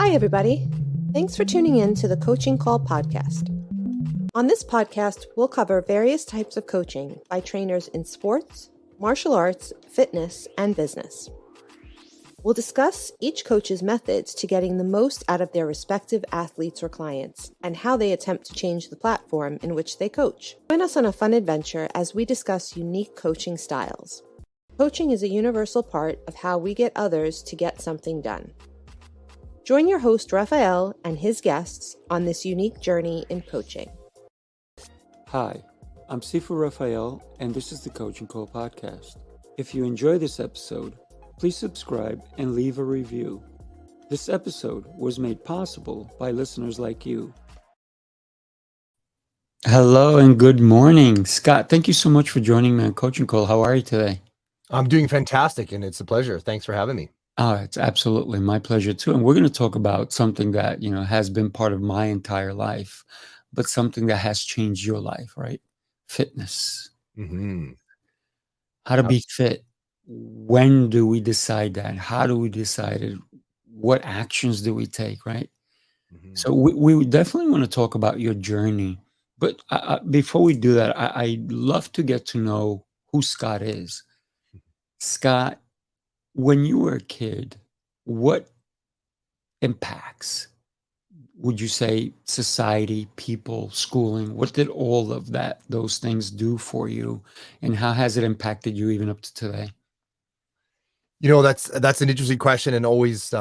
Hi, everybody. Thanks for tuning in to the Coaching Call podcast. On this podcast, we'll cover various types of coaching by trainers in sports, martial arts, fitness, and business. We'll discuss each coach's methods to getting the most out of their respective athletes or clients and how they attempt to change the platform in which they coach. Join us on a fun adventure as we discuss unique coaching styles. Coaching is a universal part of how we get others to get something done. Join your host, Rafael, and his guests on this unique journey in coaching. Hi, I'm Sifu Rafael, and this is the Coaching Call podcast. If you enjoy this episode, please subscribe and leave a review. This episode was made possible by listeners like you. Hello and good morning. Scott, thank you so much for joining me on Coaching Call. How are you today? I'm doing fantastic, and it's a pleasure. Thanks for having me. Oh, it's absolutely my pleasure too. And we're going to talk about something that, has been part of my entire life, but something that has changed your life, right? Fitness. Mm-hmm. How to be fit. When do we decide that? How do we decide it? What actions do we take, right? Mm-hmm. So we definitely want to talk about your journey. But before we do that, I'd love to get to know who Scott is. Scott, when you were a kid, what impacts would you say society, people, schooling, what did all of those things do for you? And how has it impacted you even up to today? That's an interesting question and always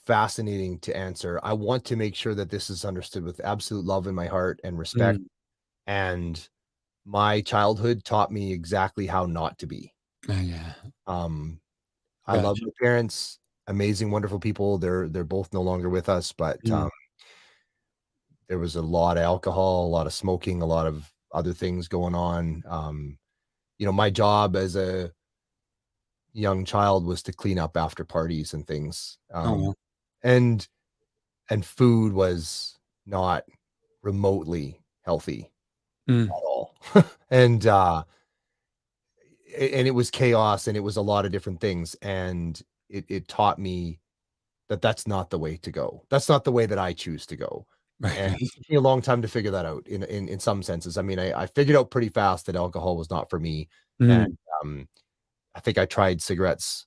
fascinating to answer. I want to make sure that this is understood with absolute love in my heart and respect. And my childhood taught me exactly how not to be. Yeah. I love my parents, amazing, wonderful people. They're both no longer with us, but there was a lot of alcohol, a lot of smoking, a lot of other things going on. My job as a young child was to clean up after parties and things. And food was not remotely healthy at all. And it was chaos, and it was a lot of different things. And it taught me that that's not the way to go. That's not the way that I choose to go. Right. And it took me a long time to figure that out in some senses. I mean, I figured out pretty fast that alcohol was not for me. And I think I tried cigarettes,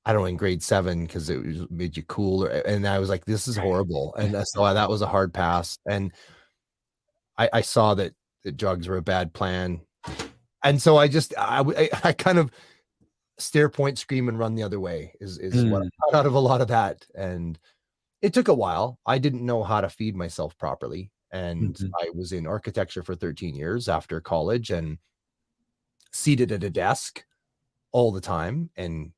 I don't know, in grade 7 because it made you cool. And I was like, this is horrible. And so that was a hard pass. And I saw that drugs were a bad plan. And so I kind of stare, point, scream, and run the other way is what I got out of a lot of that. And it took a while. I didn't know how to feed myself properly. And I was in architecture for 13 years after college and seated at a desk all the time and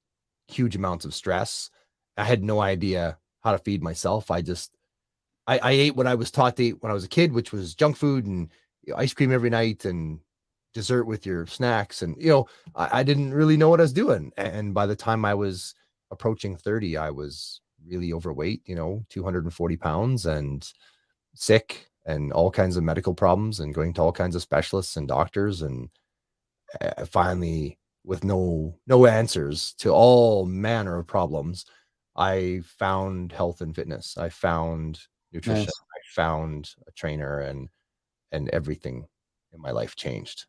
huge amounts of stress. I had no idea how to feed myself. I ate what I was taught to eat when I was a kid, which was junk food and ice cream every night and dessert with your snacks. And, I didn't really know what I was doing. And by the time I was approaching 30, I was really overweight, 240 pounds and sick and all kinds of medical problems and going to all kinds of specialists and doctors. And finally, with no answers to all manner of problems, I found health and fitness. I found nutrition. Nice. I found a trainer, and everything in my life changed.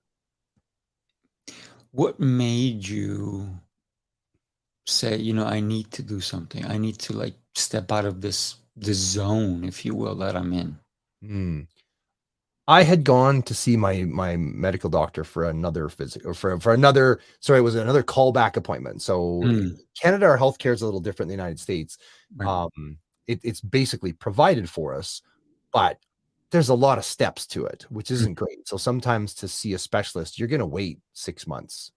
What made you say, I need to do something? I need to step out of this zone, if you will, that I'm in. I had gone to see my medical doctor for another another callback appointment. So in Canada, our healthcare is a little different than the United States. Right. It's basically provided for us, but there's a lot of steps to it, which isn't great. So sometimes to see a specialist, you're going to wait 6 months,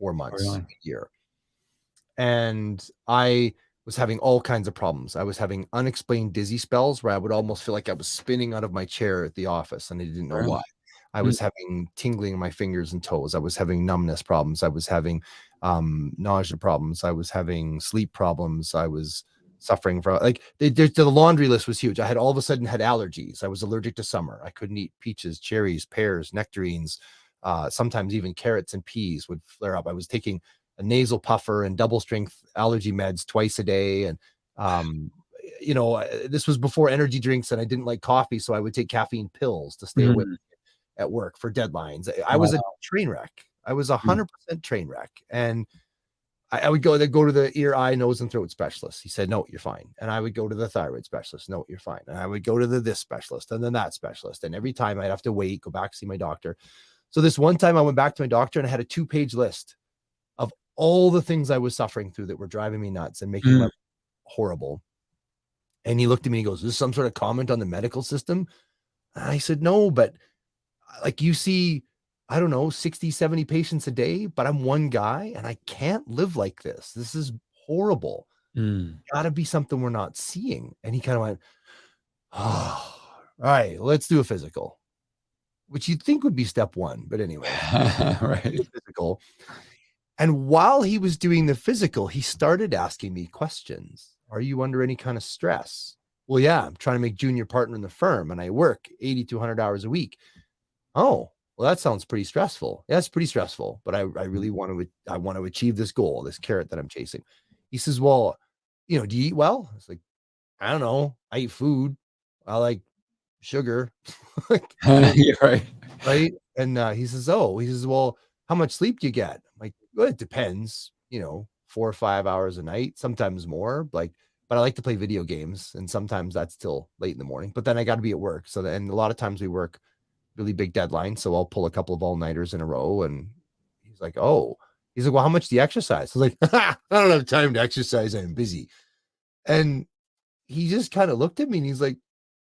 4 months, a year. And I was having all kinds of problems. I was having unexplained dizzy spells where I would almost feel like I was spinning out of my chair at the office and I didn't know why. I was having tingling in my fingers and toes. I was having numbness problems. I was having nausea problems. I was having sleep problems. I was suffering from the laundry list was huge. I had all of a sudden had allergies. I was allergic to summer. I couldn't eat peaches, cherries, pears, nectarines, Sometimes even carrots and peas would flare up. I was taking a nasal puffer and double strength allergy meds twice a day. And, this was before energy drinks, and I didn't like coffee. So I would take caffeine pills to stay awake at work for deadlines. I was a train wreck. I was 100% train wreck. And I would go to the ear, eye, nose, and throat specialist. He said, no, you're fine. And I would go to the thyroid specialist. No, you're fine. And I would go to this specialist and then that specialist. And every time I'd have to wait, go back, see my doctor. So this one time I went back to my doctor and I had a 2-page list of all the things I was suffering through that were driving me nuts and making my life horrible. And he looked at me and he goes, is this some sort of comment on the medical system? And I said, no, but like you see, I don't know, 60, 70 patients a day, but I'm one guy and I can't live like this. This is horrible. Gotta be something we're not seeing. And he kind of went, oh, all right, let's do a physical, which you'd think would be step one. But anyway, right. Physical. And while he was doing the physical, he started asking me questions. Are you under any kind of stress? Well, yeah, I'm trying to make junior partner in the firm and I work 80 to 100 hours a week. Oh, well, that sounds pretty stressful. Yeah, it's pretty stressful, but I really want to achieve this goal, this carrot that I'm chasing. He says, well, do you eat well? It's like, I don't know. I eat food. I like sugar. You're right. Right. And he says, well, how much sleep do you get? I'm like, well, it depends, 4 or 5 hours a night, sometimes more, but I like to play video games. And sometimes that's till late in the morning, but then I got to be at work. And a lot of times we work really big deadline. So I'll pull a couple of all-nighters in a row. And he's like, well, how much do you exercise? I was like, I don't have time to exercise. I'm busy. And he just kind of looked at me and he's like,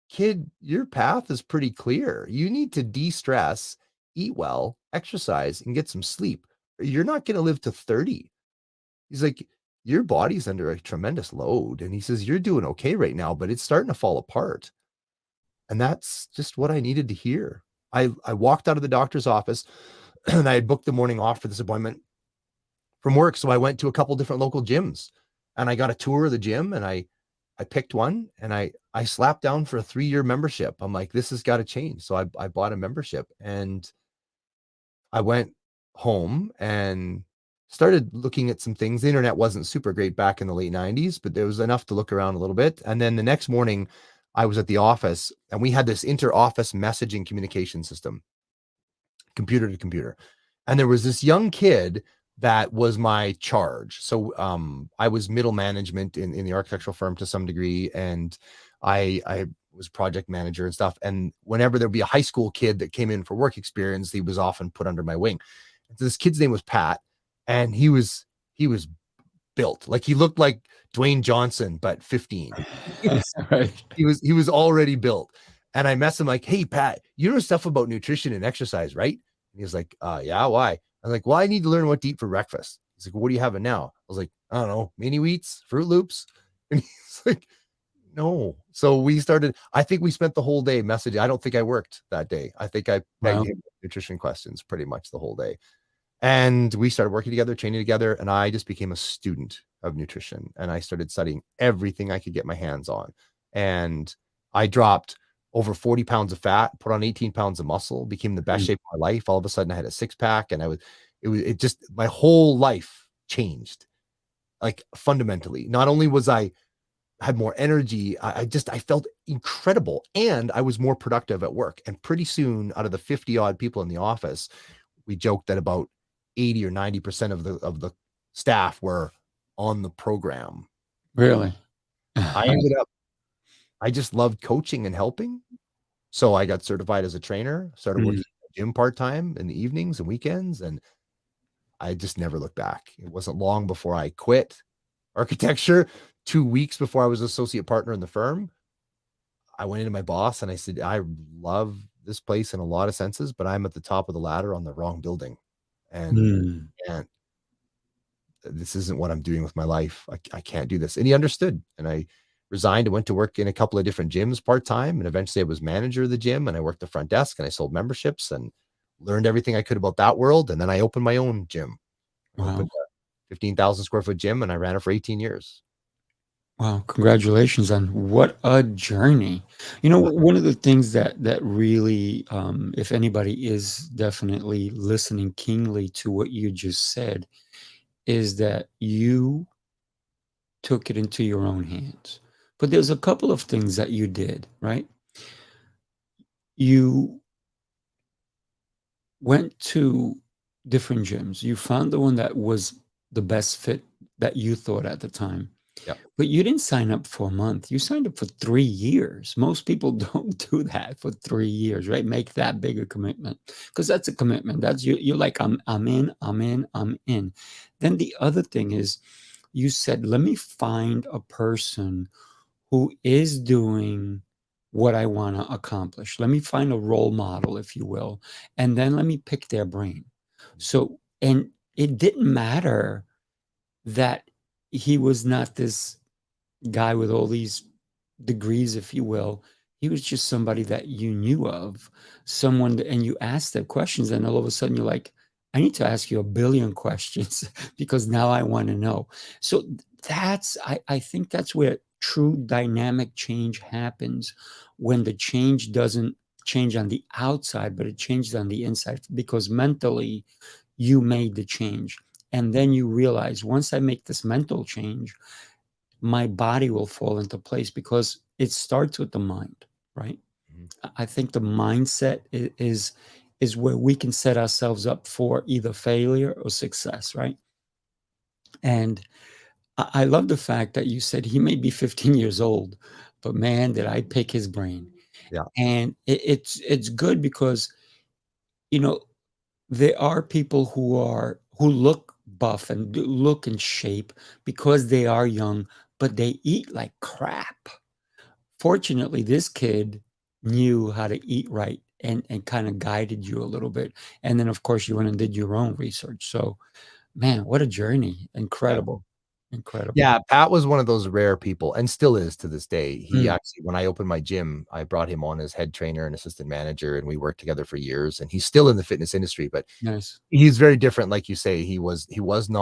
kid, your path is pretty clear. You need to de-stress, eat well, exercise, and get some sleep. You're not going to live to 30. He's like, your body's under a tremendous load. And he says, you're doing okay right now, but it's starting to fall apart. And that's just what I needed to hear. I walked out of the doctor's office and I had booked the morning off for this appointment from work. So I went to a couple different local gyms and I got a tour of the gym and I picked one and I slapped down for a 3-year membership. I'm like, this has got to change. So I bought a membership and I went home and started looking at some things. The internet wasn't super great back in the late 90s, but there was enough to look around a little bit. And then the next morning I was at the office and we had this inter-office messaging communication system, computer to computer. And there was this young kid that was my charge. So I was middle management in the architectural firm to some degree. And I was project manager and stuff. And whenever there'd be a high school kid that came in for work experience, he was often put under my wing. And so this kid's name was Pat. And he was built like he looked like Dwayne Johnson, but 15. Right. He was already built. And I messaged him like, hey, Pat, you know stuff about nutrition and exercise, right? And he was like, yeah, why? I'm like, well, I need to learn what to eat for breakfast. He's like, what are you having now? I was like, I don't know, mini wheats, Fruit Loops. And he's like, no. So I think we spent the whole day messaging. I don't think I worked that day. I think I begged him nutrition questions pretty much the whole day. And we started working together, training together. And I just became a student of nutrition. And I started studying everything I could get my hands on. And I dropped over 40 pounds of fat, put on 18 pounds of muscle, became the best shape of my life. All of a sudden I had a 6-pack and it just, my whole life changed like fundamentally. Not only was I had more energy, I felt incredible and I was more productive at work. And pretty soon out of the 50 odd people in the office, we joked that about 80 or 90% of the staff were on the program. Really? I just loved coaching and helping. So I got certified as a trainer, started working at the gym part-time in the evenings and weekends. And I just never looked back. It wasn't long before I quit architecture. 2 weeks before I was associate partner in the firm, I went into my boss and I said, I love this place in a lot of senses, but I'm at the top of the ladder on the wrong building. And this isn't what I'm doing with my life. I can't do this. And he understood. And I resigned and went to work in a couple of different gyms part-time. And eventually I was manager of the gym and I worked the front desk and I sold memberships and learned everything I could about that world. And then I opened my own gym. I opened a 15,000 square foot gym and I ran it for 18 years. Wow, congratulations on what a journey. One of the things that really, if anybody is definitely listening keenly to what you just said, is that you took it into your own hands. But there's a couple of things that you did, right? You went to different gyms. You found the one that was the best fit that you thought at the time. Yeah. But you didn't sign up for a month. You signed up for 3 years. Most people don't do that for 3 years, right? Make that big a commitment because that's a commitment. That's you're like, I'm in, I'm in, I'm in. Then the other thing is you said, let me find a person who is doing what I want to accomplish. Let me find a role model, if you will, and then let me pick their brain. So, and it didn't matter that he was not this guy with all these degrees, if you will. He was just somebody that you knew of, someone, and you asked them questions, and all of a sudden you're like, I need to ask you a billion questions because now I want to know. So I think that's where true dynamic change happens, when the change doesn't change on the outside, but it changes on the inside because mentally you made the change. And then you realize, once I make this mental change, my body will fall into place because it starts with the mind, right? Mhm. I think the mindset is where we can set ourselves up for either failure or success, right? And I love the fact that you said he may be 15 years old, but man, did I pick his brain. Yeah. And it's good because you know there are people who look buff and look in shape because they are young, but they eat like crap. Fortunately, this kid knew how to eat right and kind of guided you a little bit. And then, of course, you went and did your own research. So, man, what a journey. Yeah. Incredible. Incredible. Yeah, Pat was one of those rare people and still is to this day. He Mm, actually, when I opened my gym, I brought him on as head trainer and assistant manager, and we worked together for years. And he's still in the fitness industry, but nice. he's very different. Like you say, he wasn't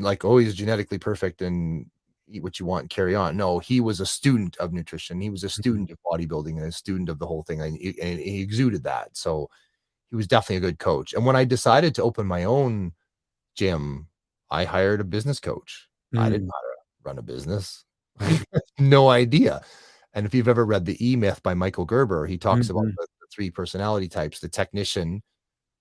like, oh, he's genetically perfect and eat what you want and carry on. No, he was a student of nutrition. He was a Mhm. student of bodybuilding and a student of the whole thing. And he exuded that. So he was definitely a good coach. And when I decided to open my own gym, I hired a business coach. I didn't know Mm, how to run a business. right. No idea. And if you've ever read The E Myth by Michael Gerber, he talks about Mhm. the three personality types: the technician,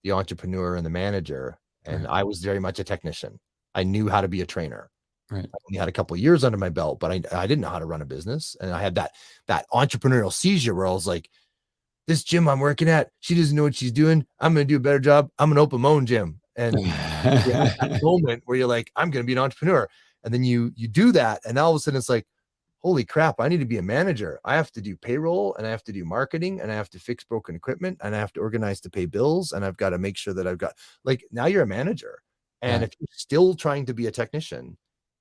the entrepreneur, and the manager. And Right. I was very much a technician. I knew how to be a trainer. Right. I only had a couple of years under my belt, but I didn't know how to run a business. And I had that entrepreneurial seizure where I was like, this gym I'm working at, she doesn't know what she's doing. I'm going to do a better job. I'm going to open my own gym. And you have that moment where you're like, I'm going to be an entrepreneur. And then you do that. And all of a sudden it's like, holy crap, I need to be a manager. I have to do payroll and I have to do marketing and I have to fix broken equipment and I have to organize to pay bills. And I've got to make sure that I've got, like, now you're a manager. And Yeah. if you're still trying to be a technician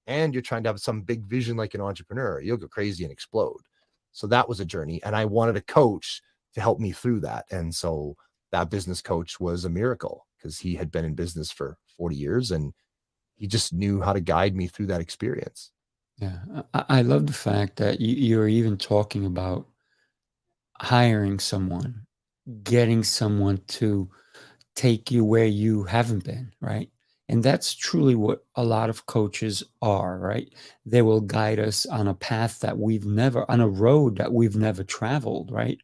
and you're trying to have some big vision like an entrepreneur, you'll go crazy and explode. So that was a journey. And I wanted a coach to help me through that. And so that business coach was a miracle because he had been in business for 40 years and he just knew how to guide me through that experience. Yeah. I love the fact that you're even talking about hiring someone, getting someone to take you where you haven't been, right? And that's truly what a lot of coaches are, right? They will guide us on a path that on a road that we've never traveled, right?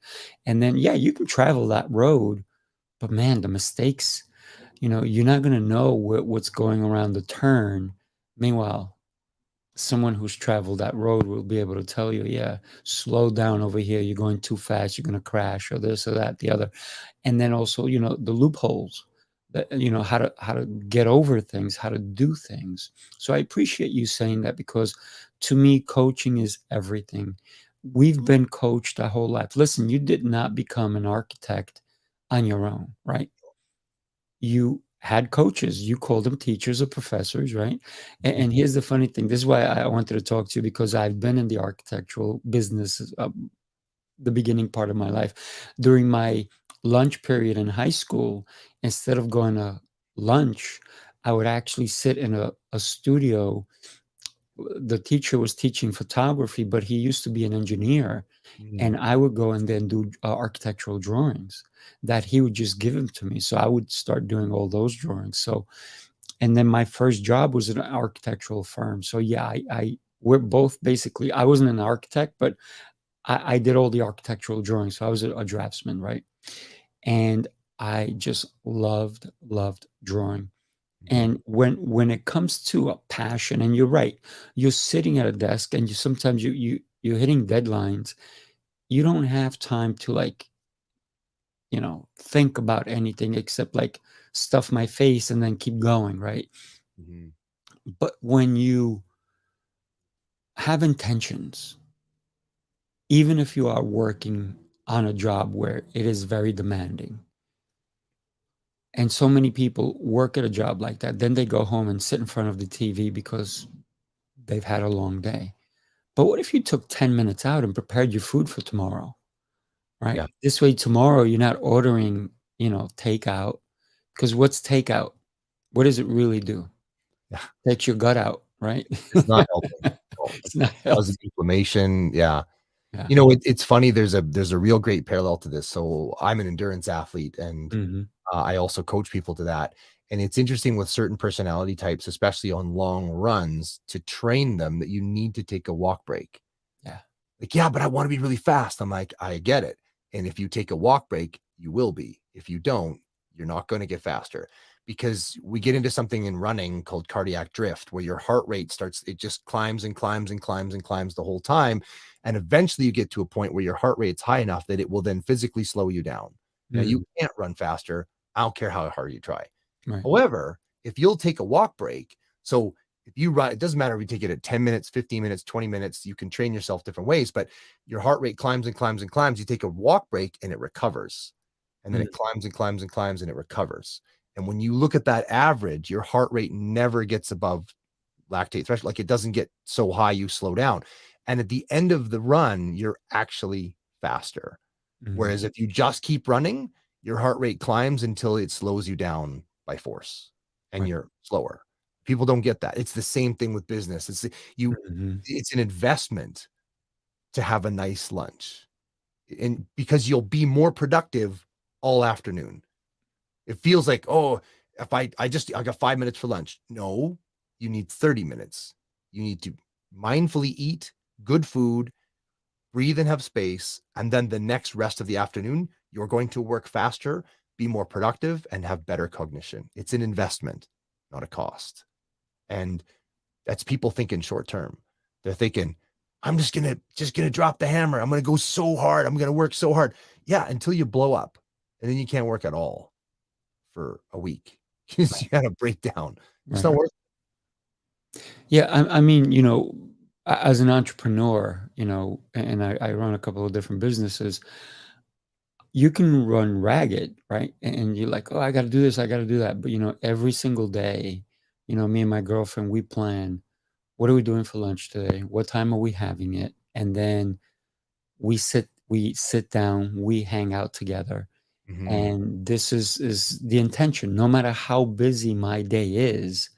And then, yeah, you can travel that road, but man, the mistakes, you're not going to know what's going around the turn. Meanwhile, someone who's traveled that road will be able to tell you, yeah, slow down over here. You're going too fast. You're going to crash, or this or that, the other. And then also, the loopholes that, how to get over things, how to do things. So I appreciate you saying that because to me, coaching is everything. We've been coached our whole life. Listen, you did not become an architect on your own, right? You had coaches. You called them teachers or professors, right? And here's the funny thing. This is why I wanted to talk to you, because I've been in the architectural business the beginning part of my life. During my lunch period in high school, instead of going to lunch, I would actually sit in a studio the teacher was teaching photography, but he used to be an engineer, and I would go and then do architectural drawings that he would just give them to me. So I would start doing all those drawings. So, and then my first job was in an architectural firm. So yeah, we're both basically, I wasn't an architect, but I did all the architectural drawings. So I was a draftsman, right? And I just loved drawing. And when it comes to a passion, and you're right, you're sitting at a desk and sometimes you're hitting deadlines. You don't have time to, like, think about anything except like stuff my face and then keep going, right? But when you have intentions, even if you are working on a job where it is very demanding, and so many people work at a job like that, then they go home and sit in front of the TV because they've had a long day. But what if you took 10 minutes out and prepared your food for tomorrow, right? Yeah. This way, tomorrow you're not ordering, takeout, because what's takeout? What does it really do? Yeah. Takes your gut out, right? It's not helping. It's not Causes inflammation. Yeah. Yeah. It's funny. There's a real great parallel to this. So I'm an endurance athlete, and I also coach people to that. And it's interesting with certain personality types, especially on long runs, to train them that you need to take a walk break. Yeah. Like, yeah, but I want to be really fast. I'm like, I get it. And if you take a walk break, you will be. If you don't, you're not going to get faster, because we get into something in running called cardiac drift, where your heart rate starts, it just climbs and climbs and climbs and climbs the whole time. And eventually you get to a point where your heart rate's high enough that it will then physically slow you down. Now, you can't run faster. I don't care how hard you try. Right. However, if you'll take a walk break, so if you run, it doesn't matter if you take it at 10 minutes, 15 minutes, 20 minutes, you can train yourself different ways, but your heart rate climbs and climbs and climbs. You take a walk break and it recovers. And then it climbs and climbs and climbs and it recovers. And when you look at that average, your heart rate never gets above lactate threshold. Like, it doesn't get so high you slow down. And at the end of the run, you're actually faster. Whereas if you just keep running, your heart rate climbs until it slows you down by force, and you're slower. People don't get that. It's the same thing with business. It's an investment to have a nice lunch, and because you'll be more productive all afternoon. It feels like, oh, if I got 5 minutes for lunch. No, you need 30 minutes. You need to mindfully eat good food, breathe and have space. And then the next rest of the afternoon, you're going to work faster, be more productive, and have better cognition. It's an investment, not a cost. And that's people thinking short term. They're thinking, I'm just gonna drop the hammer. I'm gonna go so hard. I'm gonna work so hard. Yeah, until you blow up, and then you can't work at all for a week. You had a breakdown. It's not worth it. Yeah, I mean, as an entrepreneur, and I run a couple of different businesses, you can run ragged, right? And you're like, oh, I got to do this, I got to do that. But, every single day, me and my girlfriend, we plan, what are we doing for lunch today? What time are we having it? And then we sit down, we hang out together. And this is the intention. No matter how busy my day is,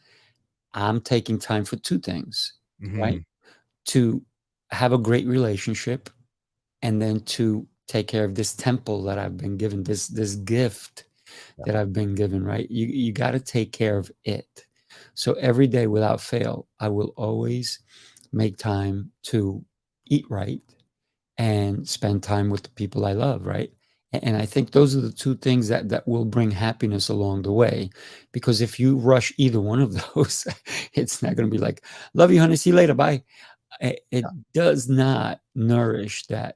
I'm taking time for two things, right? To have a great relationship, and then to take care of this temple that I've been given, this gift that I've been given, right? You got to take care of it. So every day without fail, I will always make time to eat right and spend time with the people I love, right? And I think those are the two things that will bring happiness along the way. Because if you rush either one of those, it's not going to be like, love you, honey, see you later, bye. It does not nourish that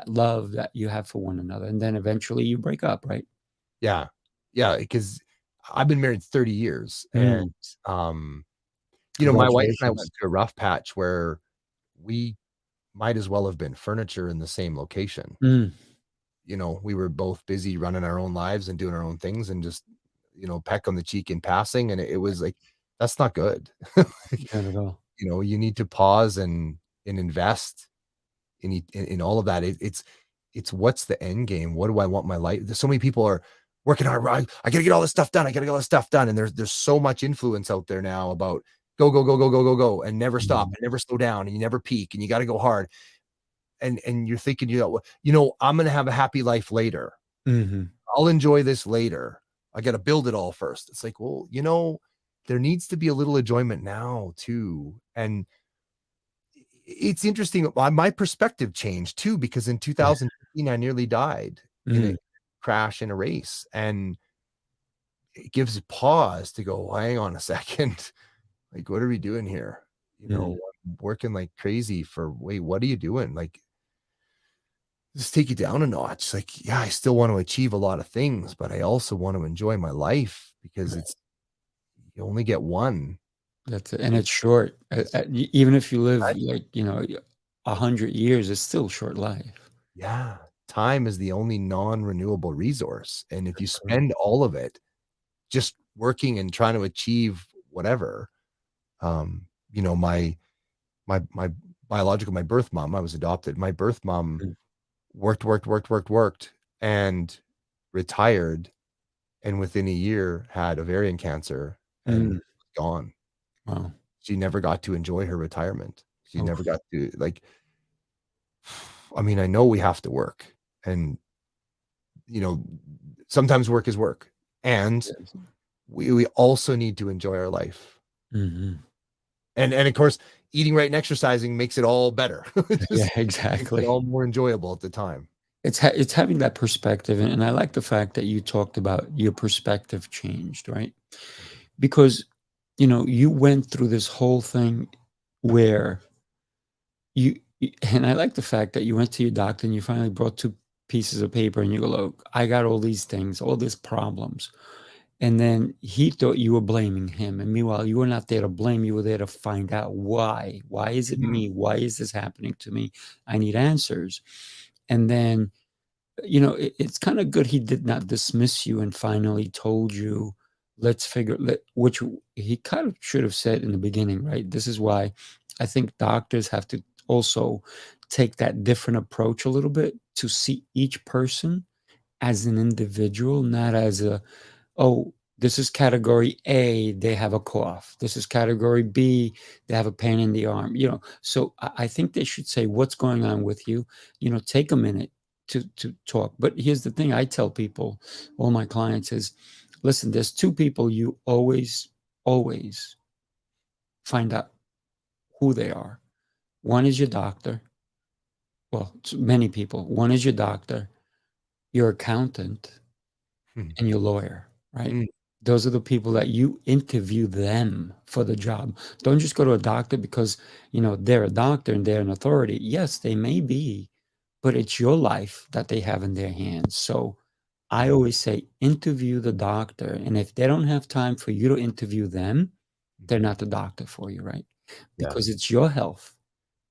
love that you have for one another. And then eventually you break up, right? Yeah. Yeah. Because I've been married 30 years. And, my wife and I went through a rough patch where we might as well have been furniture in the same location. We were both busy running our own lives and doing our own things, and just, peck on the cheek in passing. And it was like, that's not good. Not at all. You need to pause and invest in all of that. It's what's the end game? What do I want my life? There's so many people are working hard. I got to get all this stuff done. I got to get all this stuff done. And there's so much influence out there now about go, go, go, go, go, go, go, and never stop Mhm. and never slow down, and you never peak, and you got to go hard. And you're thinking, I'm going to have a happy life later. Mhm. I'll enjoy this later. I got to build it all first. It's like, well, there needs to be a little enjoyment now too. And it's interesting. My perspective changed too, because in 2015, I nearly died in a Mm. crash in a race. And it gives a pause to go, hang on a second. Like, what are we doing here? Mm. I'm working like crazy wait, what are you doing? Like, just take it down a notch. Like, yeah, I still want to achieve a lot of things, but I also want to enjoy my life, because Right. you only get one. That's it, and it's short. Even if you live Right? like 100 years, it's still short life. Yeah. Time is the only non-renewable resource. And if you That's correct. spend all of it just working and trying to achieve whatever, um, my my birth mom, I was adopted. My birth mom Mm. worked, and retired, and within a year had ovarian cancer and Mm. gone. Wow. She never got to enjoy her retirement. She Oh, never got to, like, I mean, I know we have to work, and you know, sometimes work is work, and yes. we also need to enjoy our life. Mhm. And of course, eating right and exercising makes it all better. It Yeah, just makes it exactly. all more enjoyable at the time. It's having that perspective, and I like the fact that you talked about your perspective changed, right? Because, you went through this whole thing where and I like the fact that you went to your doctor and you finally brought 2 pieces of paper and you go, "Look, I got all these things, all these problems." And then he thought you were blaming him, and meanwhile, you were not there to blame, you were there to find out why. Why is it Mhm. me? Why is this happening to me? I need answers. And then, it's kinda good he did not dismiss you and finally told you, "Let's figure" which he kind of should have said in the beginning, right? This is why I think doctors have to also take that different approach a little bit to see each person as an individual, not as "Oh, this is category A, they have a cough. This is category B, they have a pain in the arm," So I think they should say, "What's going on with you?" Take a minute to talk. But here's the thing I tell people, all my clients is, "Listen, there's 2 people you always find out who they are. One is your doctor." Well, it's many people. One is your doctor, your accountant, Mhm. and your lawyer, right? Mm, Those are the people that you interview them for the job. Don't just go to a doctor because, they're a doctor and they're an authority. Yes, they may be, but it's your life that they have in their hands. So I mhm, always say interview the doctor. And if they don't have time for you to interview them, they're mhm. not the doctor for you, right? Yeah. Because it's your health.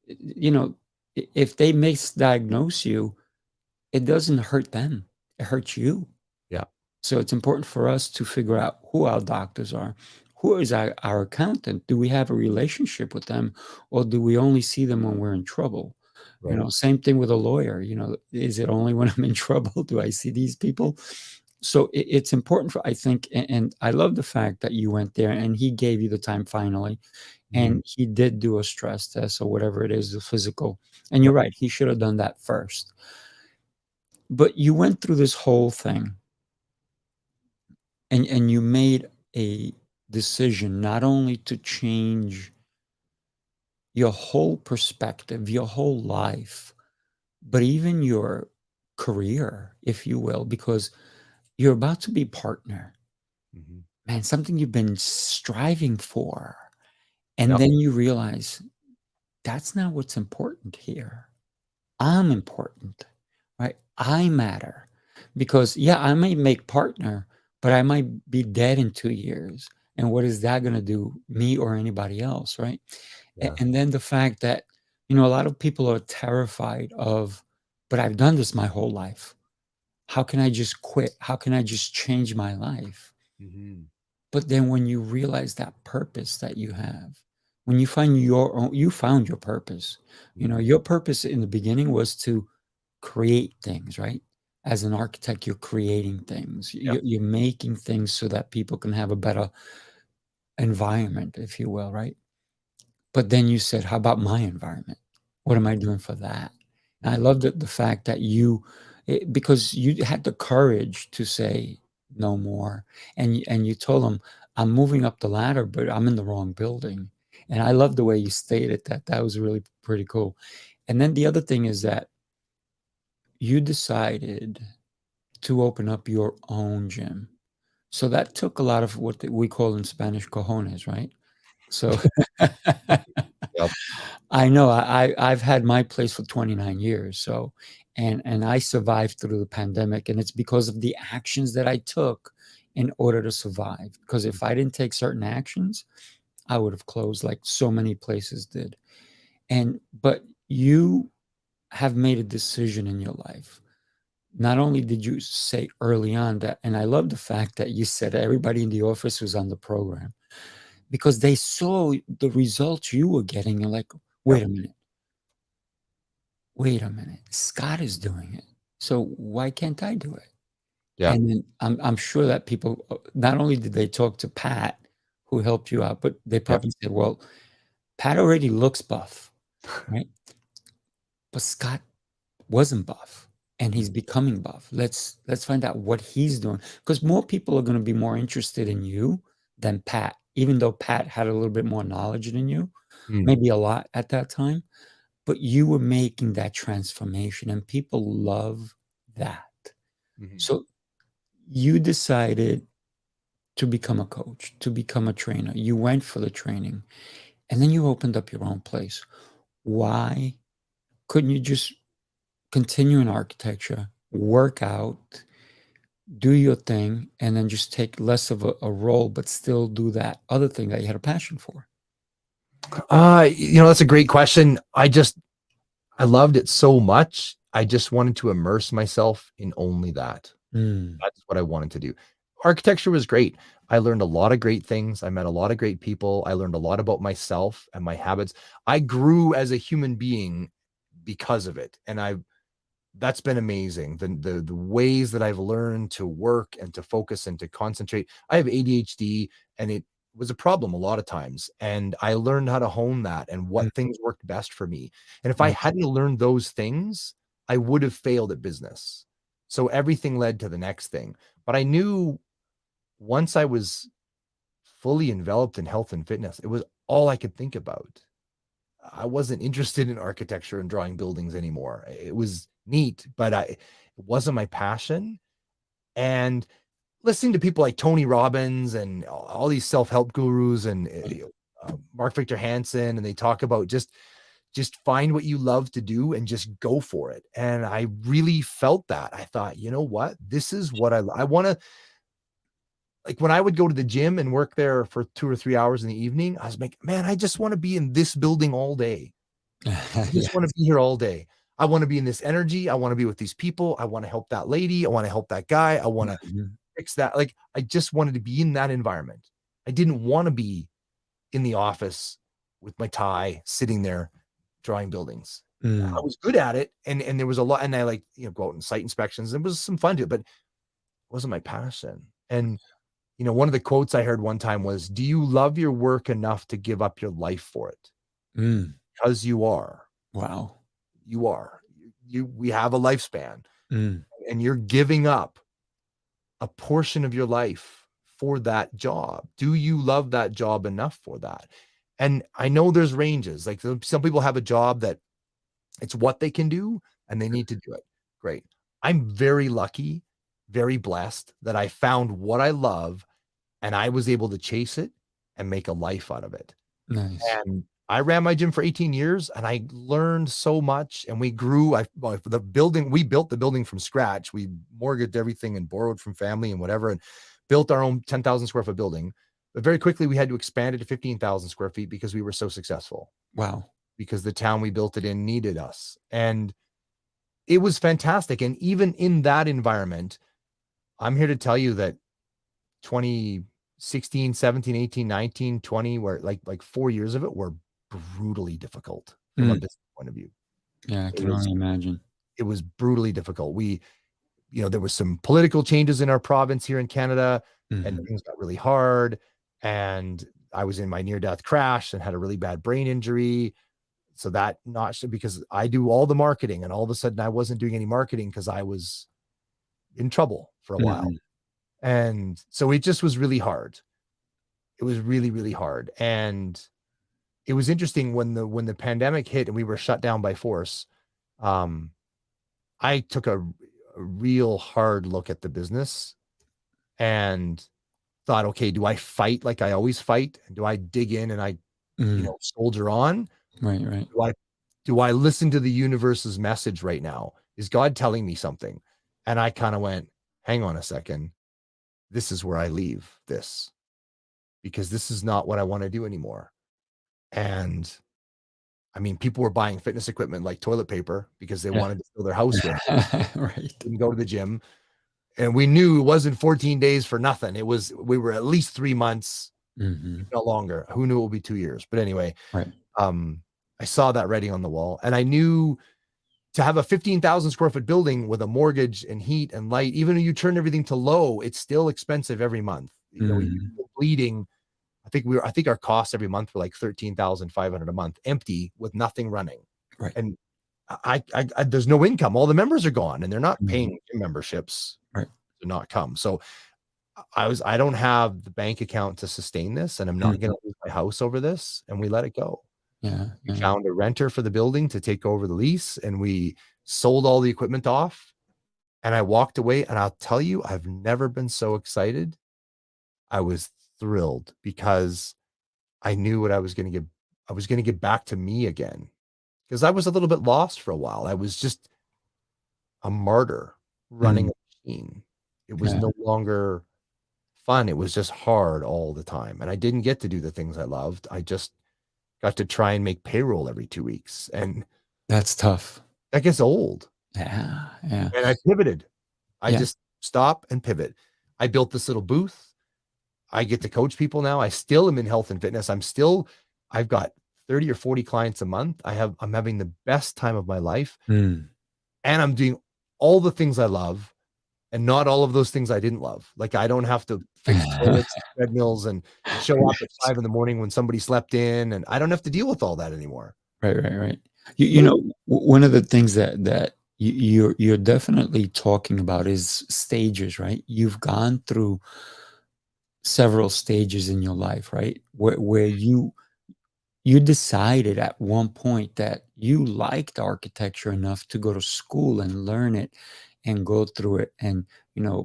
If they misdiagnose you, it doesn't hurt them, it hurts you. Yeah. So it's important for us to figure out who our doctors are. Who is our accountant? Do we have a relationship with them, or do we only see them when we're in trouble? Right. Same thing with a lawyer. Is it only when I'm in trouble do I see these people? So it's important for, I think, and I love the fact that you went there and he gave you the time finally, Mhm. and he did do a stress test or whatever it is, the physical. And you're Yep. right, he should have done that first. But you went through this whole thing and you made a decision not only to change your whole perspective, your whole life, but even your career, if you will, because you're about to be partner. Mhm. Man, something you've been striving for. And Yep. then you realize that's not what's important here. I'm important, right? I matter. Because, yeah, I may make partner, but I might be dead in 2 years. And what is that gonna do, me or anybody else, right? Yeah. And then the fact that, a lot of people are terrified of, "But I've done this my whole life. How can I just quit? How can I just change my life?" Mhm. But then when you realize that purpose that you have, when you find your own you found your purpose. Mhm. Your purpose in the beginning was to create things, right? As an architect, you're creating things. Yep. You're making things so that people can have environment, if you will, right? But then you said, how about my environment? What am I doing for that? And I love the fact that because you had the courage to say no more. And you told them, I'm moving up the ladder, but I'm in the wrong building. And I love the way you stated that. That was really pretty cool. And then the other thing is that you decided to open up your own gym. So that took a lot of what we call in Spanish cojones, right? So Yep. I know I've had my place for 29 years. So, and I survived through the pandemic, and it's because of the actions that I took in order to survive. Because if I didn't take certain actions, I would have closed like so many places did. But you have made a decision in your life. Not only did you say early on that, and I love the fact that you said everybody in the office was on the program because they saw the results you were getting and like, wait a minute, Scott is doing it. So why can't I do it? Yeah. And then I'm sure that people, not only did they talk to Pat, who helped you out, but they probably said, well, Pat already looks buff, right? But Scott wasn't buff and he's becoming buff. Let's find out what he's doing, because more people are going to be more interested in you than Pat, even though Pat had a little bit more knowledge than you, maybe a lot at that time, but you were making that transformation and people love that. So you decided to become a coach, to become a trainer. You went for the training and then you opened up your own place. Why couldn't you just continue in architecture, work out, do your thing, and then just take less of a role, but still do that other thing that you had a passion for? That's a great question. I loved it so much. I just wanted to immerse myself in only that. That's what I wanted to do. Architecture was great. I learned a lot of great things. I met a lot of great people. I learned a lot about myself and my habits. I grew as a human being because of it. And that's been amazing. The ways that I've learned to work and to focus and to concentrate. I have ADHD and it was a problem a lot of times. And I learned how to hone that and what things worked best for me. And if I hadn't learned those things, I would have failed at business. So everything led to the next thing. But I knew once I was fully enveloped in health and fitness, it was all I could think about. I wasn't interested in architecture and drawing buildings anymore. It was neat, but it wasn't my passion. And listening to people like Tony Robbins and all these self-help gurus and Mark Victor Hansen, and they talk about just find what you love to do and just go for it. And I really felt that. I thought, you know what? This is what I want to, like when I would go to the gym and work there for 2 or 3 hours in the evening, I was like, man, I just want to be in this building all day. I just want to be here all day. I want to be in this energy. I want to be with these people. I want to help that lady. I want to help that guy. I want to fix that. Like, I just wanted to be in that environment. I didn't want to be in the office with my tie, sitting there drawing buildings. I was good at it. And there was a lot, and I go out and site inspections. It was some fun to it, but it wasn't my passion. And, one of the quotes I heard one time was, do you love your work enough to give up your life for it? Because you are. Wow. You are. We have a lifespan, and you're giving up a portion of your life for that job. Do you love that job enough for that? And I know there's ranges. Like some people have a job that it's what they can do and they need to do it. Great. I'm very lucky, very blessed that I found what I love and I was able to chase it and make a life out of it. Nice. And I ran my gym for 18 years and I learned so much, and we grew. We built the building from scratch. We mortgaged everything and borrowed from family and whatever, and built our own 10,000 square foot building. But very quickly we had to expand it to 15,000 square feet because we were so successful. Wow. Because the town we built it in needed us. And it was fantastic. And even in that environment, I'm here to tell you that 2016, 17, 18, 19, 20, where like 4 years of it were brutally difficult from a business point of view. Yeah, I can only imagine. It was brutally difficult. There was some political changes in our province here in Canada, and things got really hard. And I was in my near-death crash and had a really bad brain injury. So that notched it because I do all the marketing, and all of a sudden I wasn't doing any marketing because I was in trouble for a while. Mhm. And so it just was really hard. It was really, really hard. And it was interesting when the pandemic hit and we were shut down by force. I took a real hard look at the business and thought, okay, do I fight like I always fight? Do I dig in and I, Mm. soldier on? Right. Do I listen to the universe's message right now? Is God telling me something? And I kind of went, hang on a second. This is where I leave this, because this is not what I want to do anymore. And I mean, people were buying fitness equipment like toilet paper because they Yeah. wanted to fill their house with. Right. Didn't go to the gym. And we knew it wasn't 14 days for nothing. We were at least 3 months, Mhm. no longer. Who knew it would be 2 years? But anyway, Right. I saw that writing on the wall, and I knew to have a 15,000 square foot building with a mortgage and heat and light, even if you turn everything to low, it's still expensive every month. You're Mm. bleeding. I think our costs every month were like 13,500 a month, empty with nothing running. Right. And I there's no income. All the members are gone, and they're not Mhm. paying gym memberships Right. to not come. So I don't have the bank account to sustain this, and I'm not going to lose my house over this. And we let it go. Yeah. We found a renter for the building to take over the lease, and we sold all the equipment off. And I walked away, and I'll tell you, I've never been so excited. I was thrilled because I knew what I was going to get. I was going to get back to me again, because I was a little bit lost for a while. I was just a martyr running Mm. a machine. It was Yeah. no longer fun. It was just hard all the time. And I didn't get to do the things I loved. I just got to try and make payroll every 2 weeks. And That's tough. that gets old. Yeah. And I pivoted. I Yeah. just stop and pivot. I built this little booth. I get to coach people now. I still am in health and fitness. I've got 30 or 40 clients a month. I'm having the best time of my life. Mm. And I'm doing all the things I love and not all of those things I didn't love. Like, I don't have to fix toilets, treadmills, and show up at 5 in the morning when somebody slept in. And I don't have to deal with all that anymore. Right. You know, one of the things that you're definitely talking about is stages, right? You've gone through several stages in your life, right? Where you decided at one point that you liked architecture enough to go to school and learn it and go through it and,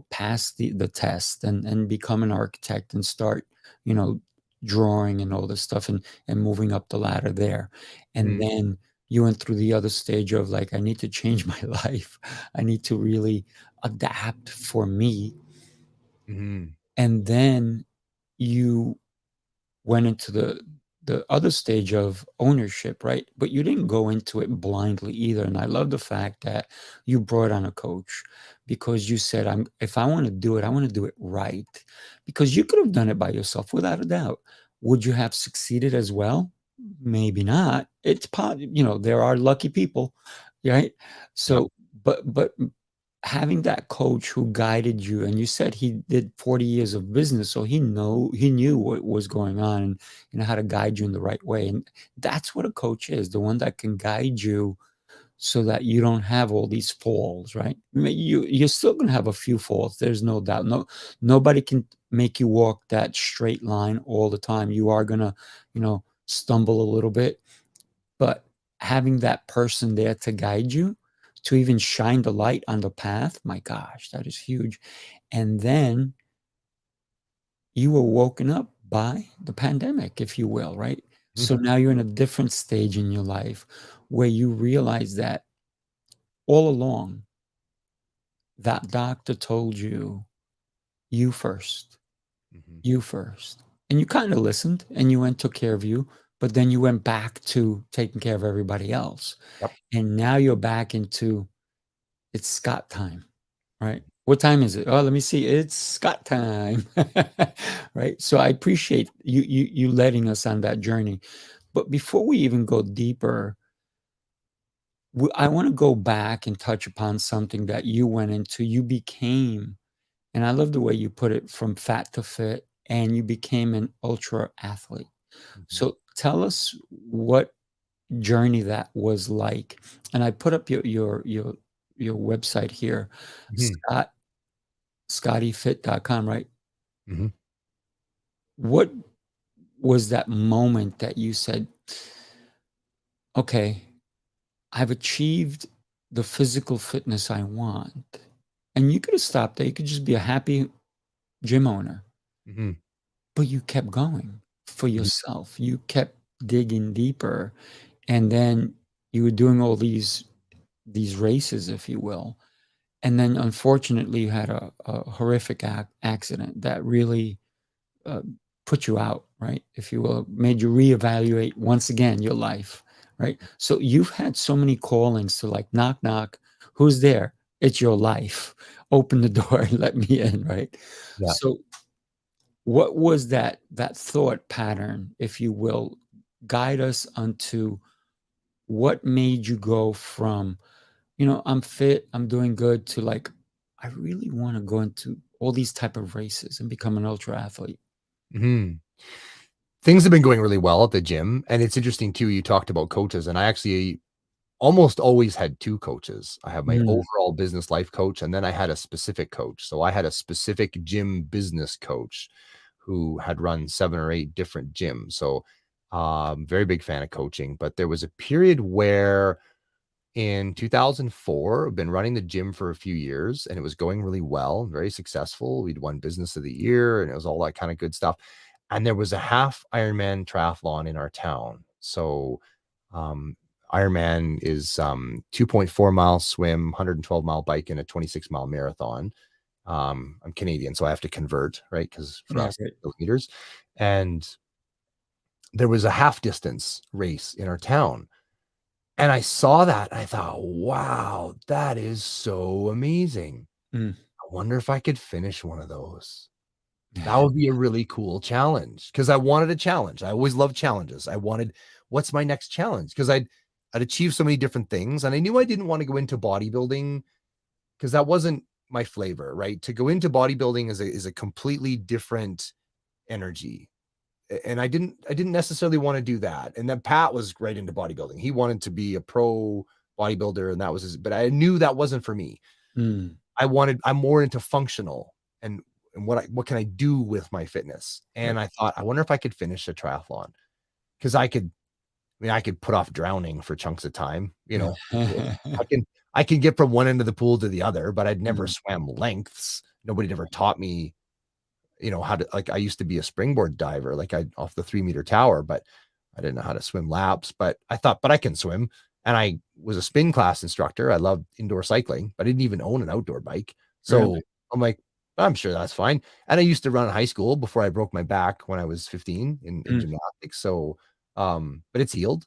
pass the test and become an architect and start, drawing and all this stuff and moving up the ladder there. And then you went through the other stage of like, I need to change my life. I need to really adapt for me. Mm-hmm. And then you went into the other stage of ownership, right? But you didn't go into it blindly either. And I love the fact that you brought on a coach because you said, if I want to do it, I want to do it right. Because you could have done it by yourself without a doubt. Would you have succeeded as well? Maybe not. It's there are lucky people, right? So, but having that coach who guided you, and you said he did 40 years of business, so he knew what was going on and how to guide you in the right way. And that's what a coach is, the one that can guide you so that you don't have all these falls, right? I mean, you're still gonna have a few falls, there's no doubt. Nobody can make you walk that straight line all the time. You are gonna, stumble a little bit, but having that person there to guide you, to even shine the light on the path, my gosh, that is huge. And then you were woken up by the pandemic, if you will, right? So now you're in a different stage in your life where you realize that all along, that doctor told you, you first, you first. And you kind of listened and you went, took care of you, but then you went back to taking care of everybody else. Yep. And now you're back into, it's Scott time, right? What time is it? Oh, let me see. It's Scott time, right? So I appreciate you letting us on that journey. But before we even go deeper, I want to go back and touch upon something that you went into. You became, and I love the way you put it, from fat to fit and you became an ultra athlete. Mhm. So tell us what journey that was like. And I put up your website here, Mhm. Scott scottyfit.com, right? Mhm. What was that moment that you said, okay, I've achieved the physical fitness I want? And you could have stopped there. You could just be a happy gym owner, Mhm. but you kept going for Mhm. yourself. You kept digging deeper. And then you were doing all these races, if you will. And then unfortunately, you had a horrific accident that really uh, put you out, right? If you will, made you reevaluate once again your life, right? So you've had so many callings to like knock, knock, who's there? It's your life. Open the door and let me in, right? Yeah. So what was that thought pattern, if you will, guide us onto what made you go from, I'm fit, I'm doing good, to like, I really want to go into all these type of races and become an ultra athlete. Mhm. Things have been going really well at the gym, and it's interesting too, you talked about coaches, and I actually almost always had 2 coaches. I have my Mm, overall business life coach, and then I had a specific coach. So I had a specific gym business coach who had run 7 or 8 different gyms. So, very big fan of coaching, but there was a period where in 2004, I've been running the gym for a few years, and it was going really well, very successful. We'd won business of the year, and it was all that kind of good stuff. And there was a half Ironman triathlon in our town. So, um, Ironman is 2.4 mile swim, 112-mile bike, and a 26-mile marathon. I'm Canadian, so I have to convert, right? Because for yeah, us, right. kilometers. And there was a half distance race in our town. And I saw that, and I thought, wow, that is so amazing. Mm. I wonder if I could finish one of those. That would be a really cool challenge because I wanted a challenge. I always love challenges. I wanted, what's my next challenge? Because I'd achieved so many different things, and I knew I didn't want to go into bodybuilding because that wasn't my flavor, right? To go into bodybuilding is a completely different energy. And I didn't necessarily want to do that. And then Pat was right into bodybuilding. He wanted to be a pro bodybuilder, and that was his, but I knew that wasn't for me. Mm. I'm more into functional and what can I do with my fitness? Right. And I thought, I wonder if I could finish a triathlon because I could put off drowning for chunks of time, I can I can get from one end of the pool to the other, but I'd never Mm. swam lengths. Nobody'd ever taught me, how to, like, I used to be a springboard diver, like I off the 3-meter tower, but I didn't know how to swim laps, but I thought, but I can swim. And I was a spin class instructor. I loved indoor cycling, but I didn't even own an outdoor bike. Really? So I'm like, I'm sure that's fine. And I used to run in high school before I broke my back when I was 15 in Mm. gymnastics. So, but it's healed.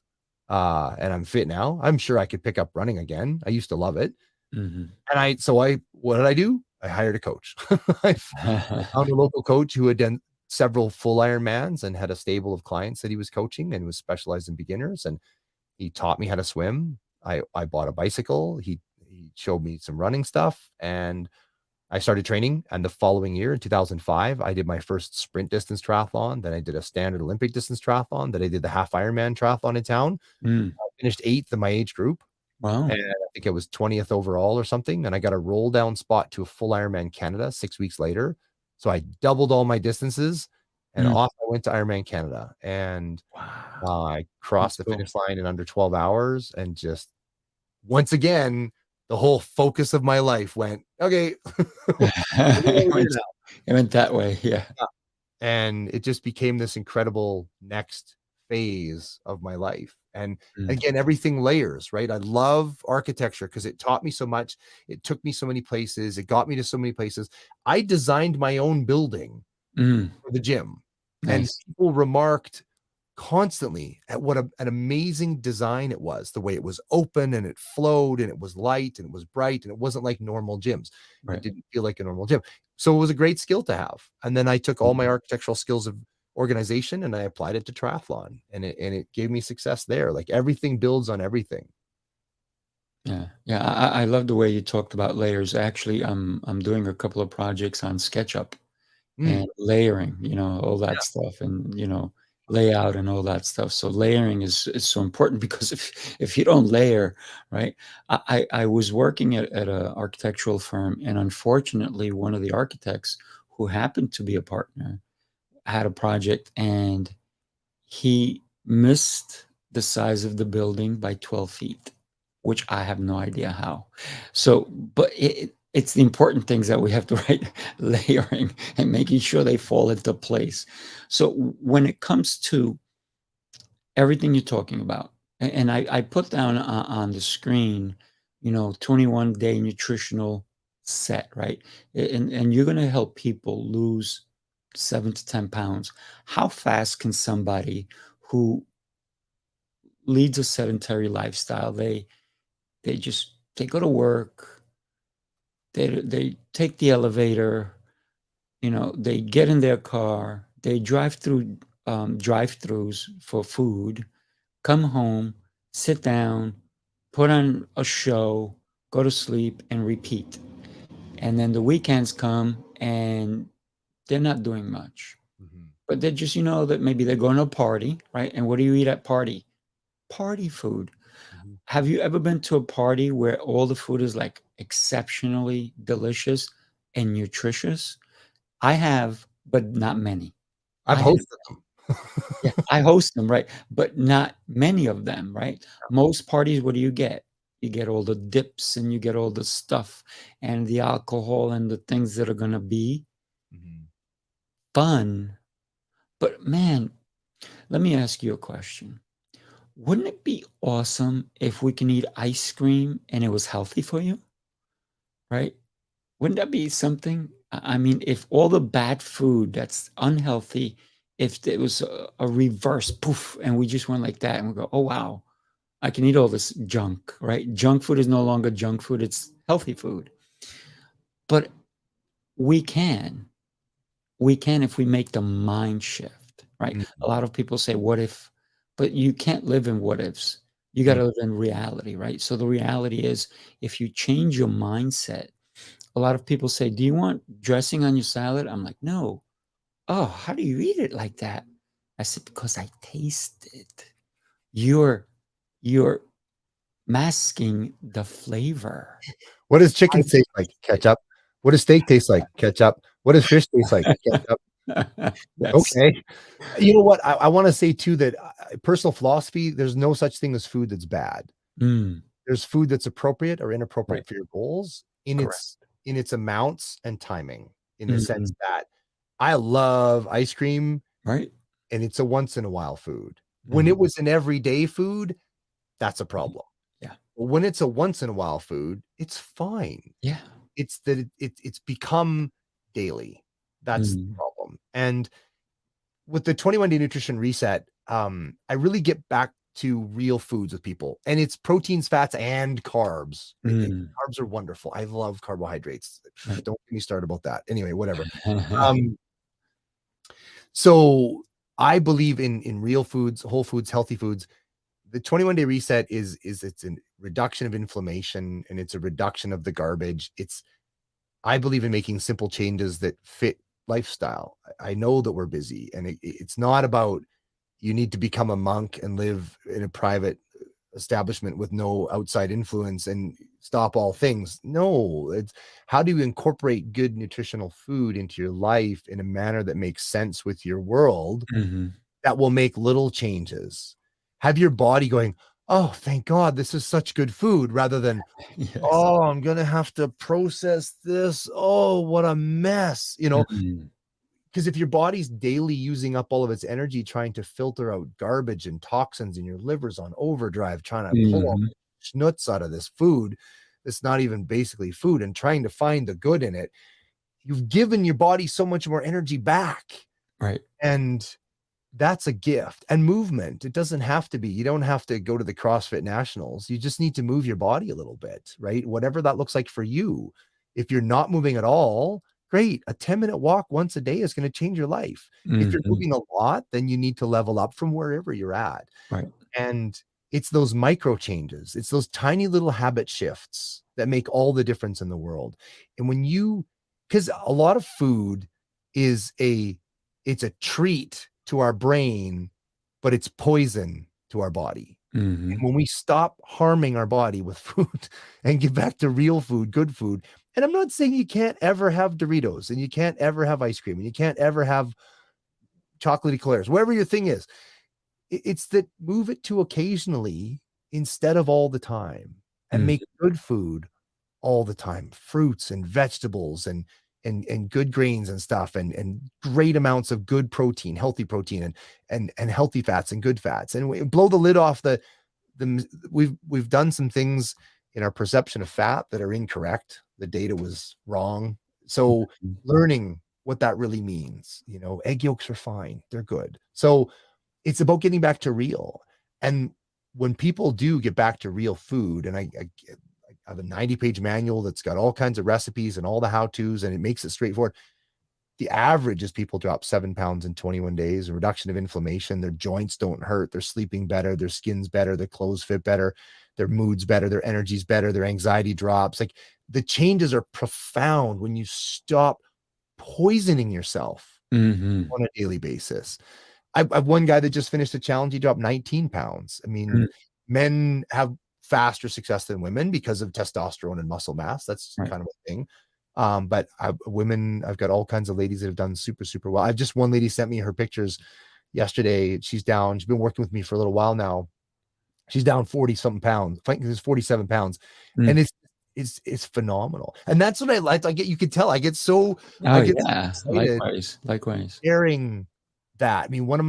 And I'm fit now. I'm sure I could pick up running again. I used to love it. Mhm. And what did I do? I hired a coach. I found a local coach who had done several full Ironmans and had a stable of clients that he was coaching and was specialized in beginners. And he taught me how to swim. I bought a bicycle. He showed me some running stuff, and I started training. And the following year, in 2005, I did my first sprint distance triathlon. Then I did a standard Olympic distance triathlon. Then I did the half Ironman triathlon in town. Mm. I finished 8th in my age group. Wow. And I think it was 20th overall or something, and I got a roll down spot to a full Ironman Canada 6 weeks later. So I doubled all my distances, and Mm. off I went to Ironman Canada, and, Wow. I crossed That's the cool. finish line in under 12 hours, and just once again, the whole focus of my life went, "Okay, what do we It wanna do went now?" it went that way, yeah. And it just became this incredible next phase of my life. And Mm. again, everything layers, right? I love architecture because it taught me so much. It took me so many places. It got me to so many places. I designed my own building Mm. for the gym, and Nice. people remarked constantly at what an amazing design it was, the way it was open and it flowed and it was light and it was bright and it wasn't like normal gyms. It Right. didn't feel like a normal gym. So it was a great skill to have. And then I took all Mm. my architectural skills of organization and I applied it to triathlon, and it gave me success there. Like everything builds on everything. Yeah. Yeah, I love the way you talked about layers. Actually, I'm doing a couple of projects on SketchUp, and layering, all that stuff, and layout and all that stuff. So layering is so important, because if you don't layer, right? I was working at an architectural firm, and unfortunately, one of the architects who happened to be a partner had a project, and he missed the size of the building by 12 feet, which I have no idea how. So, but it's the important things that we have to write, layering and making sure they fall into place. So when it comes to everything you're talking about, and I put down on the screen, 21-day nutritional set, right? And you're going to help people lose 7 to 10 pounds. How fast can somebody who leads a sedentary lifestyle, they go to work, they take the elevator, they get in their car, they drive through drive-throughs for food, come home, sit down, put on a show, go to sleep, and repeat. And then the weekends come, and they're not doing much. But they're just, that maybe they're going to a party, right? And what do you eat at party? Party food. Have you ever been to a party where all the food is like exceptionally delicious and nutritious? I have, but not many. I've I have. hosted them. Yeah, I host them, right? But not many of them, right? Most parties, what do you get? You get all the dips, and you get all the stuff and the alcohol and the things that are going to be fun. But man, let me ask you a question. Wouldn't it be awesome if we can eat ice cream and it was healthy for you? Right? Wouldn't that be something? I mean, if all the bad food that's unhealthy, if it was a reverse poof, and we just went like that, and we go, oh, wow, I can eat all this junk, right? Junk food is no longer junk food. It's healthy food. But we can if we make the mind shift, right? A lot of people say, what if? But you can't live in what ifs. You got to live in reality, right? So the reality is, if you change your mindset, a lot of people say, do you want dressing on your salad? I'm like, no. Oh, how do you eat it like that? I said, because I taste it. You're masking the flavor. What does chicken taste like? Ketchup. What does steak taste like? Ketchup. What does fish taste like? Ketchup. Okay. You know what? I want to say too that personal philosophy, there's no such thing as food that's bad. There's food that's appropriate or inappropriate for your goals in its amounts and timing, in the sense that I love ice cream, right? And it's a once in a while food. When it was an everyday food, that's a problem. Yeah. But when it's a once in a while food, it's fine. Yeah. It's that it's become daily. That's the problem. And with the 21-day nutrition reset, I really get back to real foods with people, and it's proteins, fats, and carbs. Carbs are wonderful. I love carbohydrates. Don't get me started about that. Anyway, whatever. So I believe in real foods, whole foods, healthy foods. The 21-day reset is it's a reduction of inflammation, and it's a reduction of the garbage. I believe in making simple changes that fit lifestyle. I know that we're busy, and it's not about you need to become a monk and live in a private establishment with no outside influence and stop all things. No, it's how do you incorporate good nutritional food into your life in a manner that makes sense with your world, that will make little changes. Have your body going, oh, thank God, this is such good food, rather than, oh, I'm going to have to process this. Oh, what a mess, because if your body's daily using up all of its energy trying to filter out garbage and toxins, and your liver's on overdrive trying to pull all the schnutz out of this food that's not even basically food, and trying to find the good in it, you've given your body so much more energy back. Right. And that's a gift. And movement, it doesn't have to be, you don't have to go to the CrossFit Nationals. You just need to move your body a little bit, right? Whatever that looks like for you. If you're not moving at all, great. A 10-minute walk once a day is going to change your life. If you're moving a lot, then you need to level up from wherever you're at. Right. And it's those micro changes. It's those tiny little habit shifts that make all the difference in the world. And when because a lot of food it's a treat to our brain, but it's poison to our body. Mm-hmm. And when we stop harming our body with food and get back to real food, good food, and I'm not saying you can't ever have Doritos and you can't ever have ice cream and you can't ever have chocolatey eclairs, whatever your thing is, it's that move it to occasionally instead of all the time, and make good food all the time, fruits and vegetables and good grains and stuff, and great amounts of good protein, healthy protein, and healthy fats and good fats, and we blow the lid off the we've done some things in our perception of fat that are incorrect. The data was wrong. So learning what that really means, egg yolks are fine, they're good. So it's about getting back to real. And when people do get back to real food, and I have a 90-page manual that's got all kinds of recipes and all the how-tos, and it makes it straightforward. The average is people drop 7 pounds in 21 days, a reduction of inflammation, their joints don't hurt, they're sleeping better, their skin's better, their clothes fit better, their mood's better, their energy's better, their anxiety drops. Like, the changes are profound when you stop poisoning yourself on a daily basis. I've one guy that just finished a challenge. He dropped 19 pounds. I mean, men have faster success than women because of testosterone and muscle mass. That's kind of a thing. But women, I've got all kinds of ladies that have done super, super well. I've just, one lady sent me her pictures yesterday. She's been working with me for a little while now. She's down 40 something pounds. I think it's 47 pounds. And it's phenomenal. And that's what I like. You could tell I get so, I get so excited likewise. sharing that. I mean, one of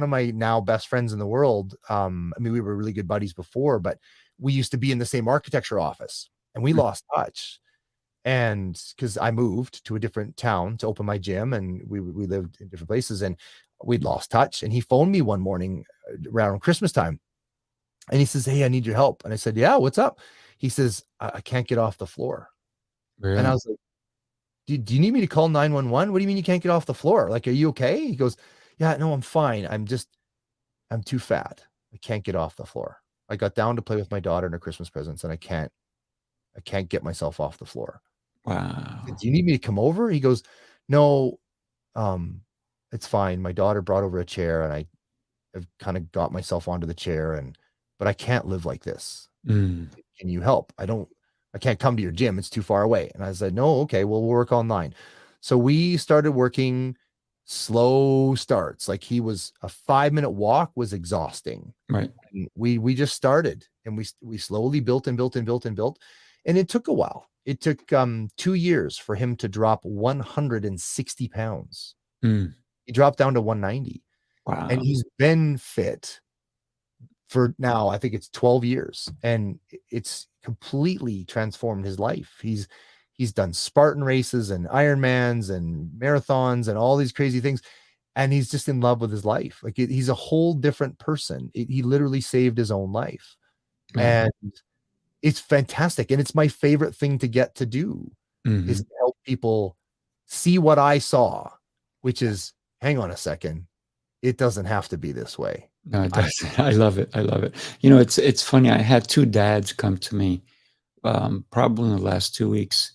my now best friends in the world, I mean, we were really good buddies before, but we used to be in the same architecture office, and we lost touch. And because I moved to a different town to open my gym, and we lived in different places, and we'd lost touch. And he phoned me one morning around Christmas time, and he says, "Hey, I need your help." And I said, "Yeah, what's up?" He says, I can't get off the floor. Really? And I was like, do you need me to call 911? What do you mean you can't get off the floor? Like, are you okay? He goes, "Yeah, no, I'm fine. I'm too fat. I can't get off the floor. I got down to play with my daughter and her Christmas presents, and I can't get myself off the floor." Wow. Said, "Do you need me to come over?" He goes, "No, it's fine. My daughter brought over a chair, and I've kind of got myself onto the chair, but I can't live like this. Can you help? I can't come to your gym. It's too far away." And I said, "No, okay, well, we'll work online." So we started working slow starts. Like, he was a 5-minute walk was exhausting. Right. And we just started, and we slowly built and built and built and built. And it took a while. It took 2 years for him to drop 160 pounds. He dropped down to 190. Wow. And he's been fit for now, I think it's 12 years, and it's completely transformed his life. He's done Spartan races and Ironmans and marathons and all these crazy things, and he's just in love with his life. Like, he's a whole different person. He literally saved his own life. And it's fantastic. And it's my favorite thing to get to do is to help people see what I saw, which is, hang on a second, it doesn't have to be this way. No, it does. I love it. I love it. It's funny. I had 2 dads come to me, probably in the last 2 weeks,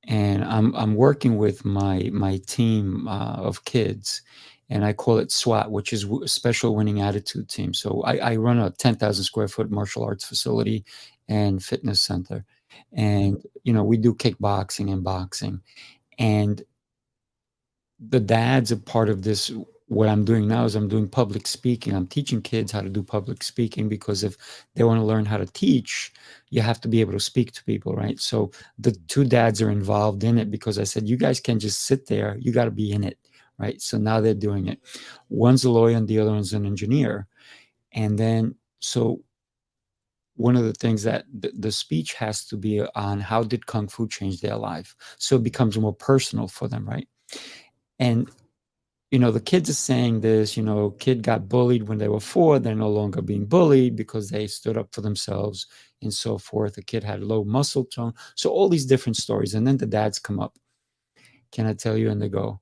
and I'm working with my team of kids, and I call it SWAT, which is Special Winning Attitude Team. So I run a 10,000 square foot martial arts facility and fitness center, and we do kickboxing and boxing, and the dads are part of this. What I'm doing now is I'm doing public speaking. I'm teaching kids how to do public speaking, because if they want to learn how to teach, you have to be able to speak to people, right? So the 2 dads are involved in it, because I said, you guys can't just sit there. You got to be in it, right? So now they're doing it. One's a lawyer and the other one's an engineer. And then, so one of the things that the speech has to be on, how did Kung Fu change their life? So it becomes more personal for them, right? And the kids are saying this, kid got bullied when they were 4. They're no longer being bullied because they stood up for themselves and so forth. The kid had low muscle tone. So all these different stories. And then the dads come up. Can I tell you? And they go,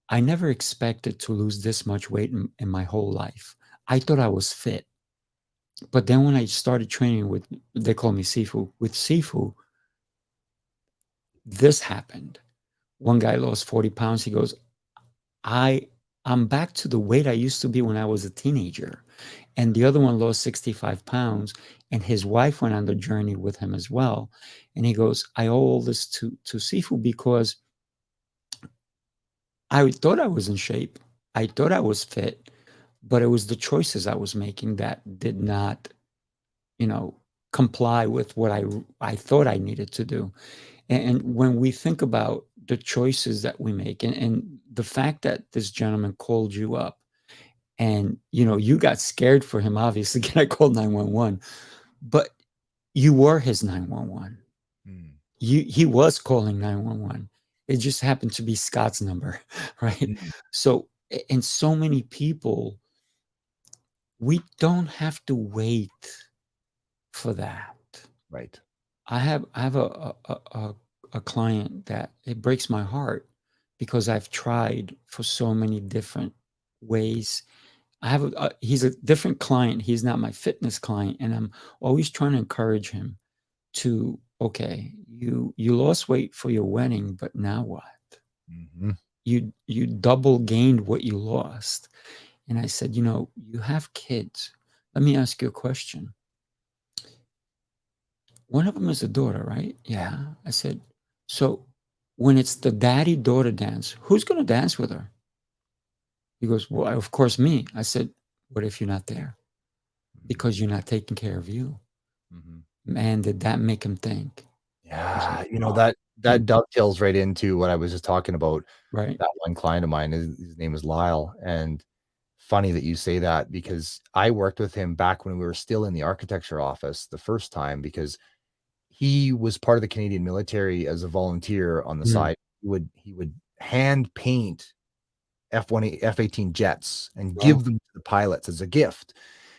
I never expected to lose this much weight in my whole life. I thought I was fit. But then when I started training they call me Sifu, with Sifu, this happened. one guy lost 40 pounds. He goes, I'm back to the weight I used to be when I was a teenager. And the other one lost 65 pounds, and his wife went on the journey with him as well. And he goes, I owe all this to Sifu because I thought I was in shape. I thought I was fit, but it was the choices I was making that did not, comply with what I thought I needed to do. And when we think about the choices that we make, and the fact that this gentleman called you up, and you got scared for him, obviously. I called 911, but you were his 911. Mm. He was calling 911. It just happened to be Scott's number, right? Mm. So, and so many people, we don't have to wait for that. Right. I have a client that it breaks my heart because I've tried for so many different ways. I have he's a different client. He's not my fitness client, and I'm always trying to encourage him to, okay, you lost weight for your wedding, but now what? Mm-hmm. You double gained what you lost. And I said, you have kids. Let me ask you a question. One of them is a daughter, right? Yeah. I said, so when it's the daddy-daughter dance, who's going to dance with her? He goes, well, of course, me. I said, what if you're not there? Because you're not taking care of you. Mm-hmm. Man, did that make him think? Yeah, that dovetails right into what I was just talking about. Right. That one client of mine, his name is Lyle, and funny that you say that because I worked with him back when we were still in the architecture office the first time, because he was part of the Canadian military as a volunteer on the side. He would hand paint F-18 jets and give them to the pilots as a gift.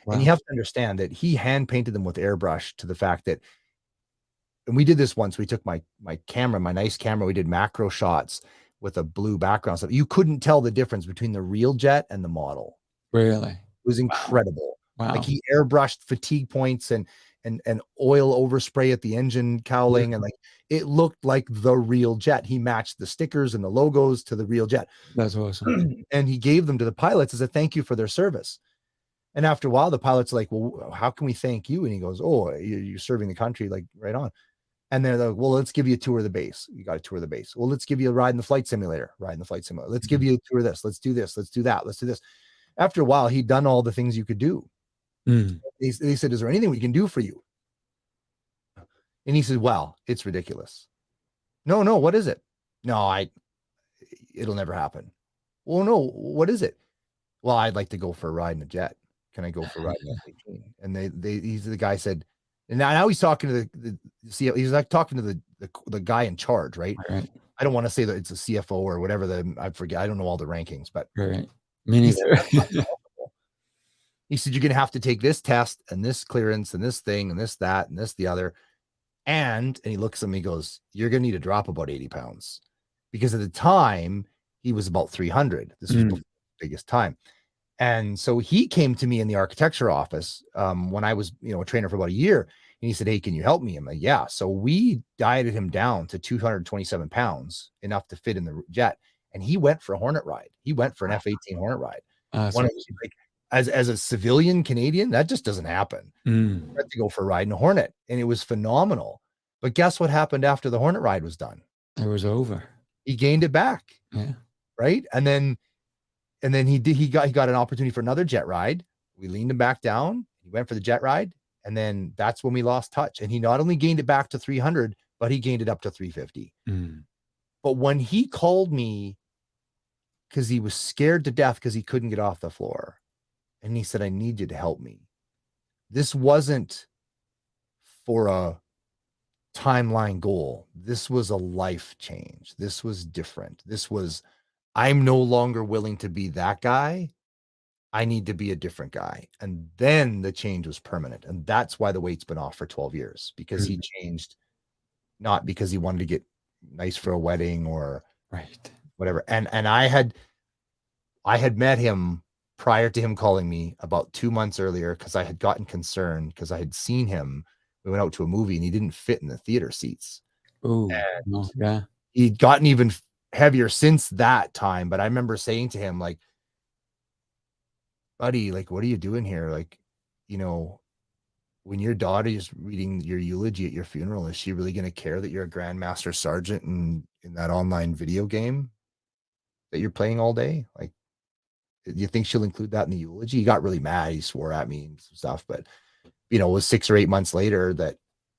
Wow. And you have to understand that he hand painted them with airbrush, to the fact that, and we did this once, we took my camera, my nice camera, we did macro shots with a blue background stuff. You couldn't tell the difference between the real jet and the model. Really? It was incredible. Wow. Like, he airbrushed fatigue points and oil overspray at the engine cowling, and like it looked like the real jet. He matched the stickers and the logos to the real jet. That's awesome. And he gave them to the pilots as a thank you for their service. And after a while, the pilots are like, well, how can we thank you? And he goes, oh, you're serving the country, like, right on. And they're like, well, let's give you a tour of the base. You got to tour the base. Well, let's give you a ride in the flight simulator. Let's give you a tour of this. Let's do this. Let's do that. Let's do this. After a while, he'd done all the things you could do. They said, is there anything we can do for you? And he said, well, it's ridiculous. No, what is it? No, it'll never happen. Well, no, what is it? Well, I'd like to go for a ride in a jet. Can I go for a ride in F-18? And the guy said, and now he's talking to the CEO. He's like talking to the guy in charge, right? Right. I don't want to say that it's a CFO or whatever. I forget. I don't know all the rankings, but right. Me neither. He said, you're going to have to take this test and this clearance and this thing and this, that, and this, the other. And he looks at me, he goes, you're going to need to drop about 80 pounds. Because at the time he was about 300. This was before the biggest time. And so he came to me in the architecture office when I was, a trainer for about a year. And he said, hey, can you help me? I'm like, yeah. So we dieted him down to 227 pounds, enough to fit in the jet. And he went for a Hornet ride. He went for an F-18 Hornet ride. As a civilian Canadian, that just doesn't happen. You had to go for a ride in a Hornet, and it was phenomenal. But guess what happened after the Hornet ride was done? It was over. He gained it back. Yeah. Right. And then he got an opportunity for another jet ride. We leaned him back down. He went for the jet ride. And then that's when we lost touch. And he not only gained it back to 300, but he gained it up to 350. But when he called me, because he was scared to death because he couldn't get off the floor, and he said, I need you to help me. This wasn't for a timeline goal. This was a life change. This was different. This was, I'm no longer willing to be that guy. I need to be a different guy. And then the change was permanent. And that's why the weight's been off for 12 years, because he changed, not because he wanted to get nice for a wedding or whatever. And I had met him prior to him calling me about 2 months earlier, because I had gotten concerned because I had seen him. We went out to a movie and he didn't fit in the theater seats. Oh, yeah. He'd gotten even heavier since that time. But I remember saying to him, like, buddy, like, what are you doing here? Like, you know, when your daughter is reading your eulogy at your funeral, is she really going to care that you're a grandmaster sergeant in that online video game that you're playing all day? Like, do you think she'll include that in the eulogy? He got really mad. He swore at me and stuff. But, you know, it was 6 or 8 months later that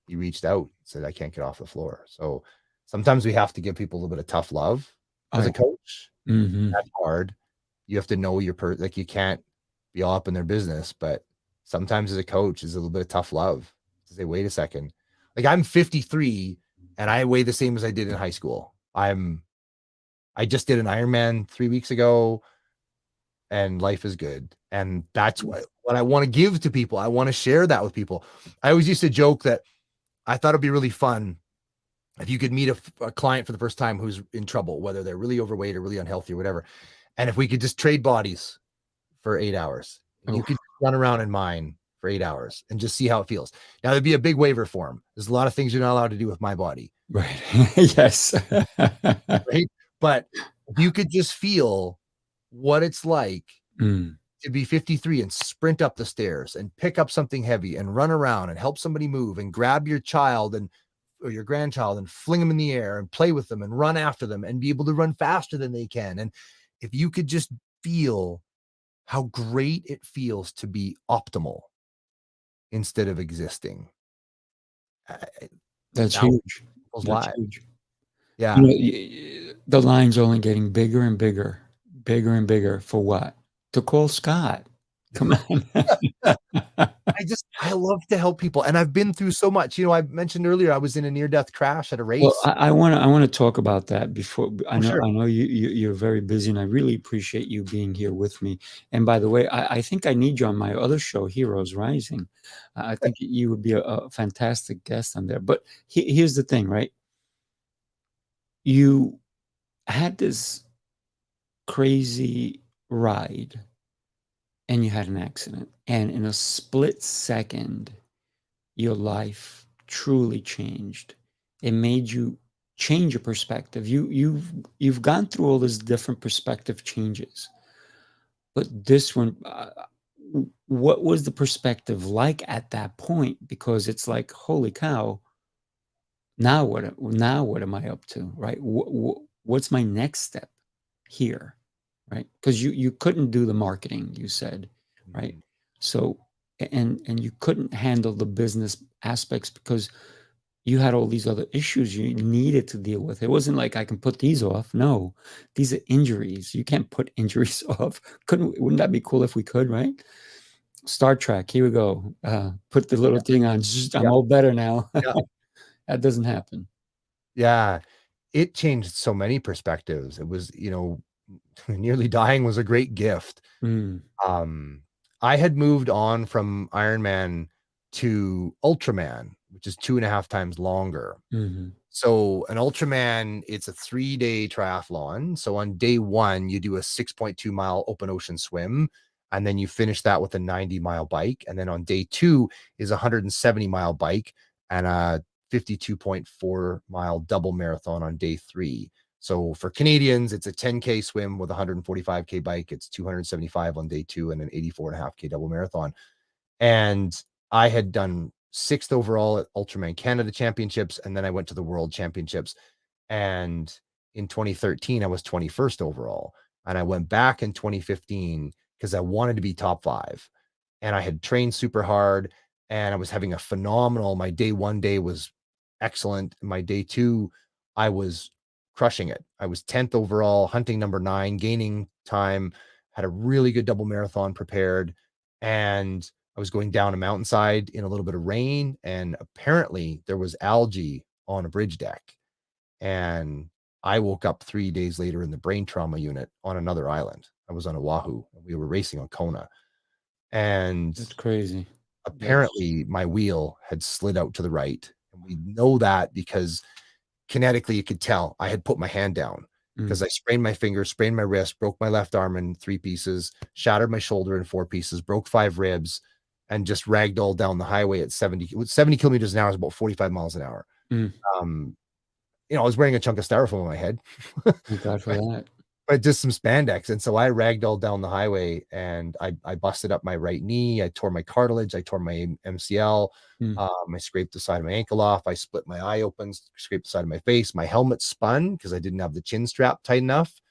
he reached out and said, I can't get off the floor. So sometimes we have to give people a little bit of tough love as a coach. That's hard. You have to know your like, you can't be all up in their business, but sometimes as a coach is a little bit of tough love to say, wait a second. Like, I'm 53 and I weigh the same as I did in high school. I just did an Ironman 3 weeks ago and life is good. And that's what I want to give to people. I want to share that with people. I always used to joke that I thought it'd be really fun if you could meet a client for the first time who's in trouble, whether they're really overweight or really unhealthy or whatever. And if we could just trade bodies for 8 hours, and you could run around in mine for 8 hours and just see how it feels. Now, there'd be a big waiver form. There's a lot of things you're not allowed to do with my body. Right. Yes. Right. But if you could just feel what it's like to be 53 and sprint up the stairs and pick up something heavy and run around and help somebody move and grab your child or your grandchild and fling them in the air and play with them and run after them and be able to run faster than they can. And if you could just feel how great it feels to be optimal instead of existing. That's huge. That's huge. Yeah. You know, the line's only getting bigger and bigger and bigger for what? To call Scott. Come on. I love to help people. And I've been through so much. You know, I mentioned earlier, I was in a near-death crash at a race. Well, I want to talk about that before. I know, sure. I know you're very busy, and I really appreciate you being here with me. And by the way, I think I need you on my other show, Heroes Rising. I think you would be a fantastic guest on there. But here's the thing, right? You had this crazy ride and you had an accident, and in a split second your life truly changed. It made you change your perspective. You've gone through all these different perspective changes, but this one, what was the perspective like at that point? Because it's like, holy cow, now what am I up to, right? What's my next step here, right? Because you couldn't do the marketing, you said, right? So and you couldn't handle the business aspects because you had all these other issues you needed to deal with. It wasn't like I can put these off. No, these are injuries. You can't put injuries off. Wouldn't that be cool if we could, right? Star Trek, here we go. Put the little thing on. I'm all better now. That doesn't happen. Yeah. It changed so many perspectives. It was, you know, nearly dying was a great gift. I had moved on from Ironman to Ultraman, which is 2.5 times longer. So an Ultraman, it's a 3-day triathlon. So on day 1, you do a 6.2 mile open ocean swim, and then you finish that with a 90-mile bike. And then on day 2 is a 170-mile bike and a 52.4 mile double marathon on day 3. So for Canadians, it's a 10K swim with a 145K bike. It's 275 on day 2 and an 84.5K double marathon. And I had done 6th overall at Ultraman Canada Championships. And then I went to the World Championships. And in 2013, I was 21st overall. And I went back in 2015 because I wanted to be top 5. And I had trained super hard and I was having a phenomenal, my day 1 day was excellent. My day 2, I was crushing it. I was 10th overall, hunting number 9, gaining time, had a really good double marathon prepared. And I was going down a mountainside in a little bit of rain. And apparently there was algae on a bridge deck. And I woke up 3 days later in the brain trauma unit on another island. I was on Oahu and we were racing on Kona. And that's crazy. Apparently my wheel had slid out to the right. And we know that because kinetically you could tell I had put my hand down because I sprained my finger, sprained my wrist, broke my left arm in 3 pieces, shattered my shoulder in 4 pieces, broke 5 ribs, and just ragdolled down the highway at 70 kilometers an hour is about 45 miles an hour. I was wearing a chunk of styrofoam on my head. Thank God for that. But just some spandex. And so I ragdolled down the highway, and I busted up my right knee. I tore my cartilage. I tore my MCL. I scraped the side of my ankle off. I split my eye open, scraped the side of my face. My helmet spun because I didn't have the chin strap tight enough.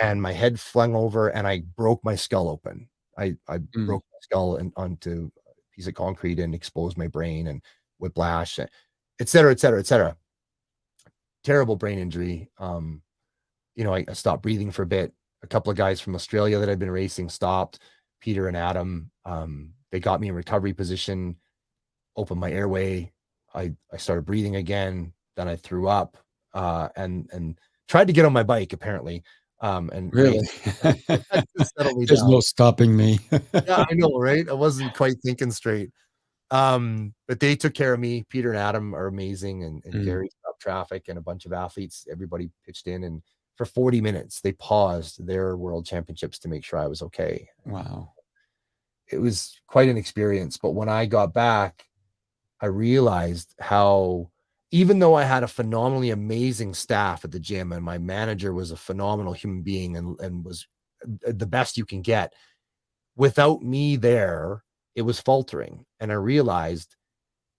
And my head flung over, and I broke my skull open. I broke my skull onto a piece of concrete and exposed my brain, and whiplash, et cetera, et cetera, et cetera. Terrible brain injury. I stopped breathing for a bit. A couple of guys from Australia that I'd been racing stopped, Peter and Adam. They got me in recovery position, opened my airway. I started breathing again. Then I threw up, and tried to get on my bike, apparently. And Really? There's no stopping me. Yeah, I know, right? I wasn't quite thinking straight. But they took care of me. Peter and Adam are amazing, and Gary stopped traffic, and a bunch of athletes, everybody pitched in, and for 40 minutes they paused their world championships to make sure I was okay. Wow. It was quite an experience. But when I got back, I realized how, even though I had a phenomenally amazing staff at the gym, and my manager was a phenomenal human being and was the best you can get, without me there, it was faltering. And I realized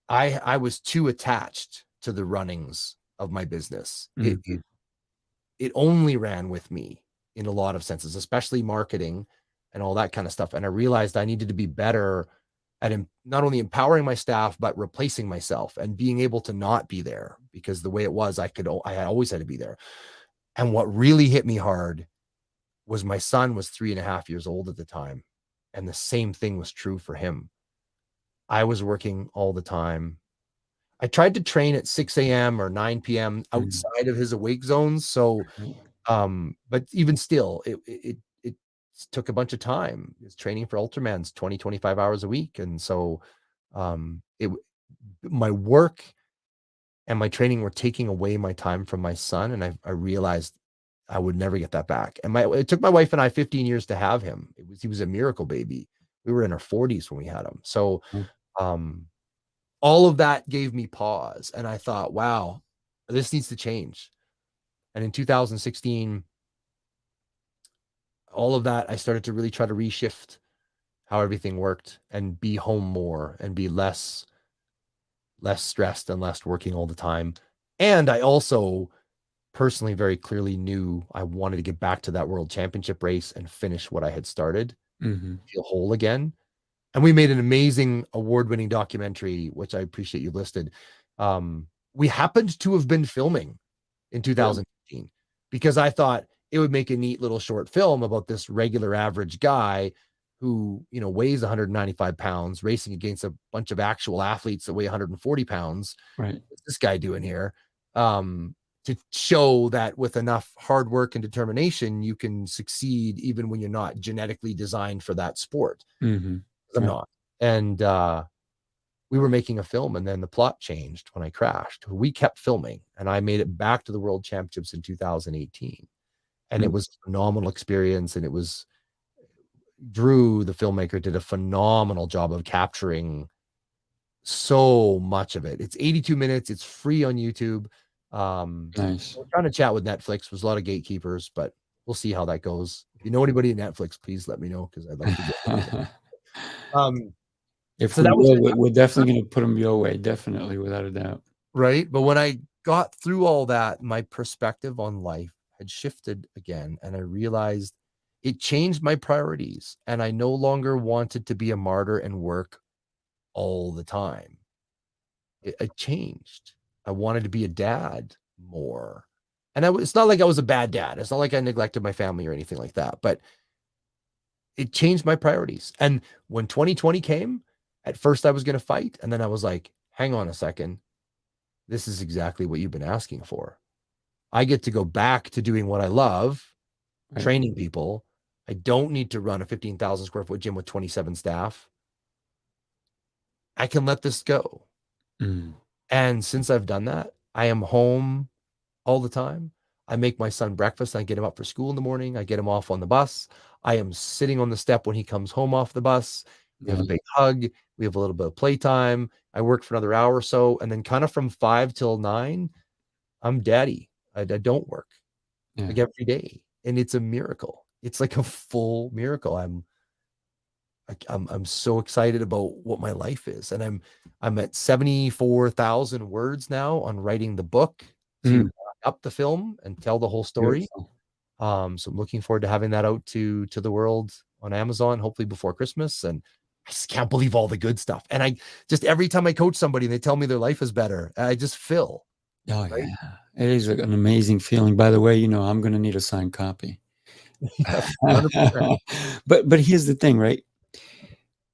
I was too attached to the runnings of my business. It only ran with me in a lot of senses, especially marketing and all that kind of stuff. And I realized I needed to be better at not only empowering my staff, but replacing myself and being able to not be there, because the way it was, I had always had to be there. And what really hit me hard was my son was 3.5 years old at the time. And the same thing was true for him. I was working all the time. I tried to train at 6 a.m. or 9 p.m. outside of his awake zones. So, but even still, it took a bunch of time. It's training for Ultraman's 25 hours a week. And so, my work and my training were taking away my time from my son. And I realized I would never get that back. And it took my wife and I 15 years to have him. He was a miracle baby. We were in our 40s when we had him. So, all of that gave me pause, and I thought, wow, this needs to change. And in 2016, all of that, I started to really try to reshift how everything worked and be home more and be less stressed and less working all the time. And I also personally very clearly knew I wanted to get back to that world championship race and finish what I had started, feel whole again. And we made an amazing award-winning documentary, which I appreciate you listed. We happened to have been filming in 2015 because I thought it would make a neat little short film about this regular average guy who, weighs 195 pounds, racing against a bunch of actual athletes that weigh 140 pounds. Right. What's this guy doing here? To show that with enough hard work and determination, you can succeed even when you're not genetically designed for that sport. I'm not. And we were making a film, and then the plot changed when I crashed. We kept filming, and I made it back to the World Championships in 2018. And it was a phenomenal experience. And Drew, the filmmaker, did a phenomenal job of capturing so much of it. It's 82 minutes. It's free on YouTube. Nice. We're trying to chat with Netflix. There's a lot of gatekeepers, but we'll see how that goes. If you know anybody at Netflix, please let me know, because I'd like to get if so we're definitely going to put them your way, definitely, without a doubt. Right. But when I got through all that, my perspective on life had shifted again, and I realized it changed my priorities, and I no longer wanted to be a martyr and work all the time. It changed. I wanted to be a dad more. And it's not like I was a bad dad. It's not like I neglected my family or anything like that, but it changed my priorities. And when 2020 came, at first I was going to fight. And then I was like, hang on a second. This is exactly what you've been asking for. I get to go back to doing what I love, training people. I don't need to run a 15,000 square foot gym with 27 staff. I can let this go. And since I've done that, I am home all the time. I make my son breakfast. I get him up for school in the morning. I get him off on the bus. I am sitting on the step when he comes home off the bus. We have a big hug. We have a little bit of playtime. I work for another hour or so. And then kind of from 5 till 9, I'm daddy. I don't work Yeah. like every day, and it's a miracle. It's like a full miracle. I'm so excited about what my life is, and I'm at 74,000 words now on writing the book to Mm, up the film and tell the whole story. beautiful. So I'm looking forward to having that out to the world on Amazon, hopefully before Christmas. And I just can't believe all the good stuff. And I just every time I coach somebody and they tell me their life is better, I just fill. Oh, Right? yeah. It is like an amazing feeling. By the way, I'm gonna need a signed copy. Yeah, 100%. But here's the thing, right?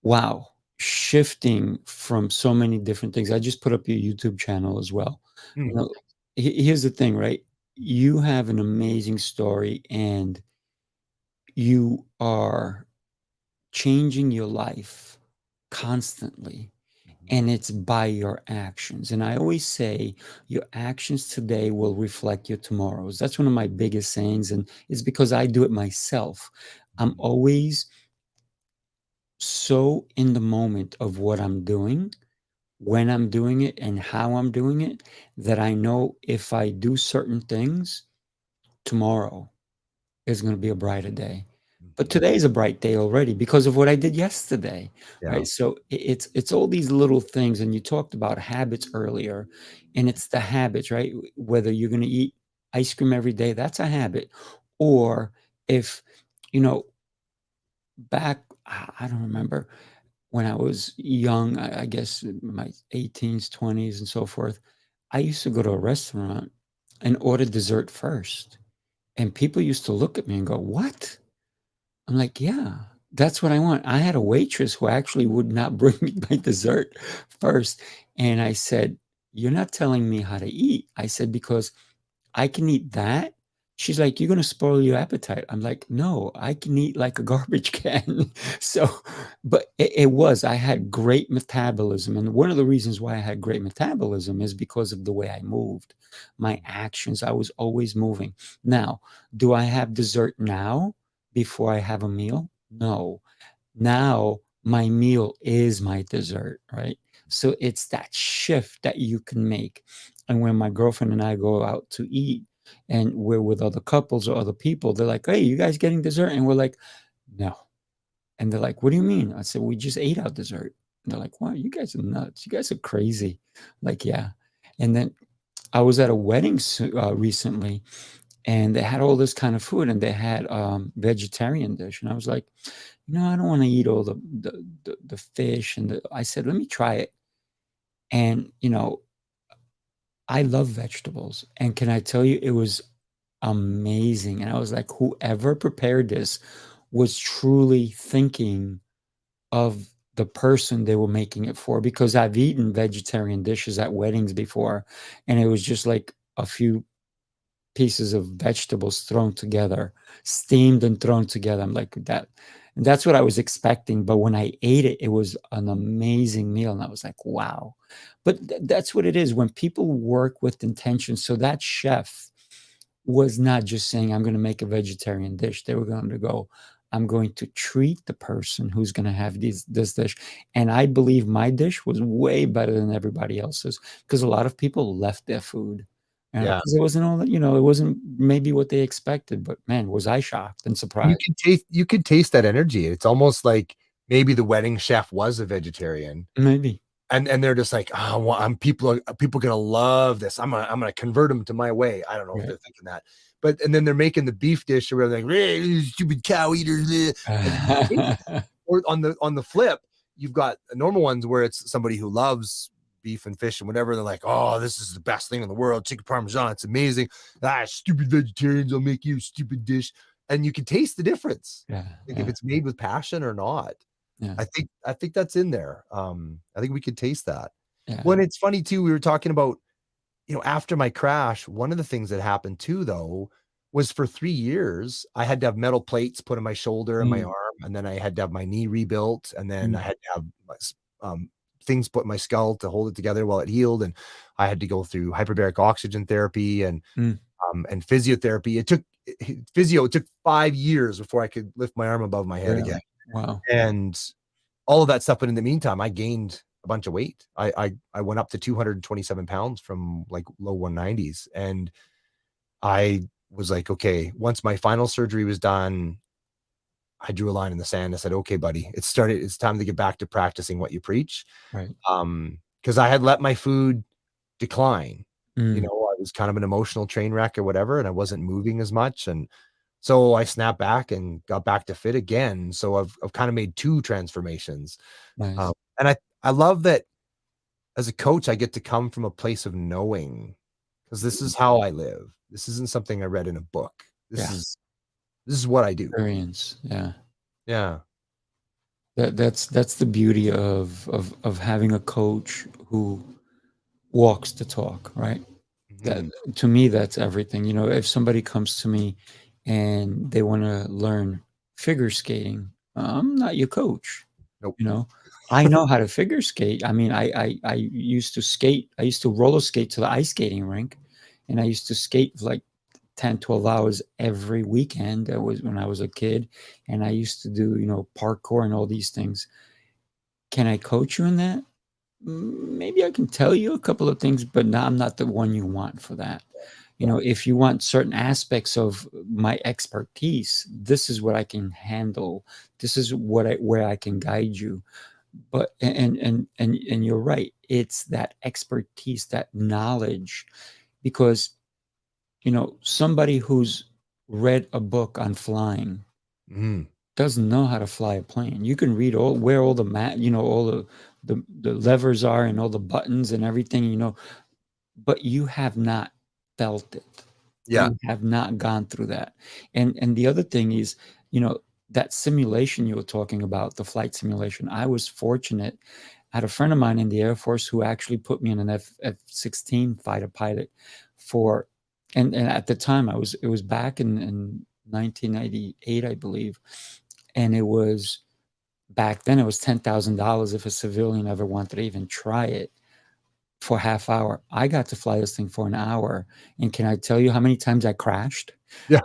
Wow. Shifting from so many different things. I just put up your YouTube channel as well. You Mm, know, here's the thing, right? You have an amazing story and you are changing your life constantly. And it's by your actions. And I always say your actions today will reflect your tomorrows. That's one of my biggest sayings. And it's because I do it myself. I'm always so in the moment of what I'm doing, when I'm doing it, and how I'm doing it, that I know if I do certain things, tomorrow is going to be a brighter day. But mhm. today is a bright day already because of what I did yesterday, Yeah. right? So it's all these little things, and you talked about habits earlier, and it's the habits, right? Whether you're going to eat ice cream every day, that's a habit, or if you know back, I don't remember when I was young, I guess in my 18s, 20s, and so forth. I used to go to a restaurant and order dessert first, and people used to look at me and go, "What?" I'm like, "Yeah, that's what I want." I had a waitress who actually would not bring me my dessert first, and I said, "You're not telling me how to eat." I said, "Because I can eat that." She's like, "You're gonna spoil your appetite." I'm like, "No, I can eat like a garbage can." So, but I had great metabolism, and one of the reasons why I had great metabolism is because of the way I moved, my actions. I was always moving. Now, do I have dessert now before I have a meal? No. Now my meal is my dessert, right? So it's that shift that you can make. And when my girlfriend and I go out to eat and we're with other couples or other people, they're like, "Hey, you guys getting dessert?" And we're like, "No." And they're like, "What do you mean?" I said, "We just ate our dessert." And they're like, "Wow, you guys are nuts. You guys are crazy." Like, yeah. And then I was at a wedding recently, and they had all this kind of food, and they had vegetarian dish, and I was like, I don't want to eat all the fish and I said, let me try it. And I love vegetables, and can I tell you, it was amazing. And I was like, whoever prepared this was truly thinking of the person they were making it for, because I've eaten vegetarian dishes at weddings before, and it was just like a few pieces of vegetables thrown together, steamed and thrown together. I'm like that. And that's what I was expecting. But when I ate it, it was an amazing meal. And I was like, wow. But that's what it is when people work with intention. So that chef was not just saying, I'm going to make a vegetarian dish. They were going to go, I'm going to treat the person who's going to have this dish. And I believe my dish was way better than everybody else's because a lot of people left their food. Yeah. Because it wasn't all that, it wasn't maybe what they expected, but man, was I shocked and You surprised. could taste that energy. It's almost like maybe the wedding chef was a vegetarian. Maybe. And they're just like, oh, well, people gonna love this. I'm gonna convert them to my way. I don't know if Right. they're thinking that, but and then they're making the beef dish or whatever, like, stupid cow eaters. And or on the flip, you've got normal ones where it's somebody who loves beef and fish and whatever. They're like, oh, this is the best thing in the world. Chicken parmesan, it's amazing. Stupid vegetarians, I'll make you a stupid dish, and you can taste the difference, Yeah. like if Yeah. it's made with passion or not. Yeah. I think that's in there. I think we could taste that. Yeah. When it's funny too, we were talking about, after my crash, one of the things that happened too, though, was for 3 years, I had to have metal plates put in my shoulder and my Mm, arm, and then I had to have my knee rebuilt, and then I mm, had to have things put in my skull to hold it together while it healed, and I had to go through hyperbaric oxygen therapy mm. and physiotherapy. It took 5 years before I could lift my arm above my head again. Really? Wow. And all of that stuff. But in the meantime, I gained a bunch of weight. I went up to 227 pounds from like low 190s. And I was like, okay, once my final surgery was done, I drew a line in the sand. I said, okay, buddy, it's time to get back to practicing what you preach. Right. Because I had let my food decline. You Mm. know, I was kind of an emotional train wreck or whatever, and I wasn't moving as much. And so I snapped back and got back to fit again. So I've kind of made 2 transformations. Nice. And I love that as a coach, I get to come from a place of knowing, because this is how I live. This isn't something I read in a book. This is what I do. Experience. Yeah. Yeah. That's the beauty of having a coach who walks the talk, right? That, to me, that's everything. You know, if somebody comes to me and they want to learn figure skating, I'm not your coach. Nope. You know, I know how to figure skate. I mean, I used to skate. I used to roller skate to the ice skating rink, and I used to skate for like 10, 12 hours every weekend. That was when I was a kid, and I used to do, you know, parkour and all these things. Can I coach you in that? Maybe I can tell you a couple of things, but no, I'm not the one you want for that. You know, if you want certain aspects of my expertise, this is what I can handle. This is where I can guide you. But and you're right. It's that expertise, that knowledge, because, you know, somebody who's read a book on flying doesn't know how to fly a plane. You can read where all the you know, all the levers are and all the buttons and everything, you know, but you have not felt it. Yeah. You have not gone through that. And the other thing is, you know, that simulation you were talking about, the flight simulation, I was fortunate. I had a friend of mine in the Air Force who actually put me in an F-16 fighter pilot for, and at the time it was back in 1998, I believe. And it was, back then it was $10,000 if a civilian ever wanted to even try it for half hour. I got to fly this thing for an hour. And can I tell you how many times I crashed? Yeah.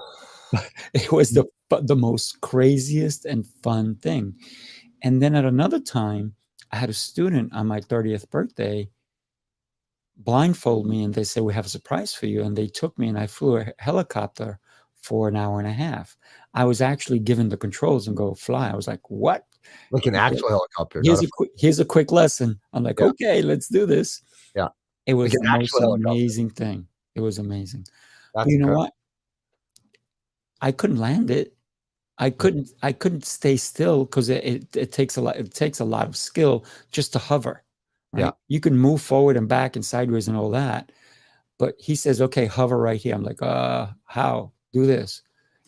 It was the most craziest and fun thing. And then at another time, I had a student on my 30th birthday blindfold me, and they said, we have a surprise for you. And they took me, and I flew a helicopter for an hour and a half. I was actually given the controls and go fly. I was like, what? Like an actual helicopter. Here's a quick lesson. I'm like, okay, let's do this. Yeah. It was Like the most amazing thing. It was amazing. That's But you know incredible. what? I couldn't land it. I couldn't stay still, because it takes a lot. It takes a lot of skill just to hover. Right? Yeah. You can move forward and back and sideways and all that. But he says, okay, hover right here. I'm like, how? Do this.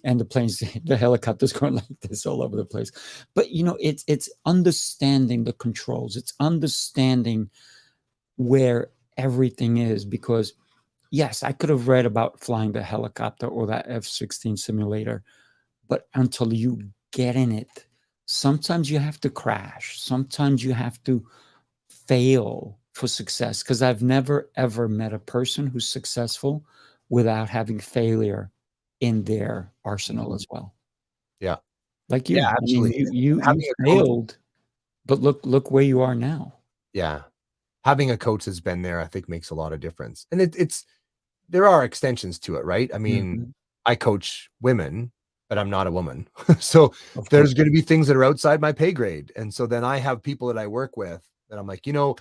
And the helicopter's going like this all over the place. But, you know, it's understanding the controls. It's understanding where everything is, because yes, I could have read about flying the helicopter or that F-16 simulator, but until you get in it, sometimes you have to crash. Sometimes you have to fail for success, because I've never, ever met a person who's successful without having failure in their arsenal as well. Yeah. Like you. Yeah, absolutely. I mean, you failed, but look where you are now. Yeah. Having a coach that's been there, I think, makes a lot of difference. And there are extensions to it, right? I mean, I coach women, but I'm not a woman. So there's going to be things that are outside my pay grade. And so then I have people that I work with that I'm like, you know,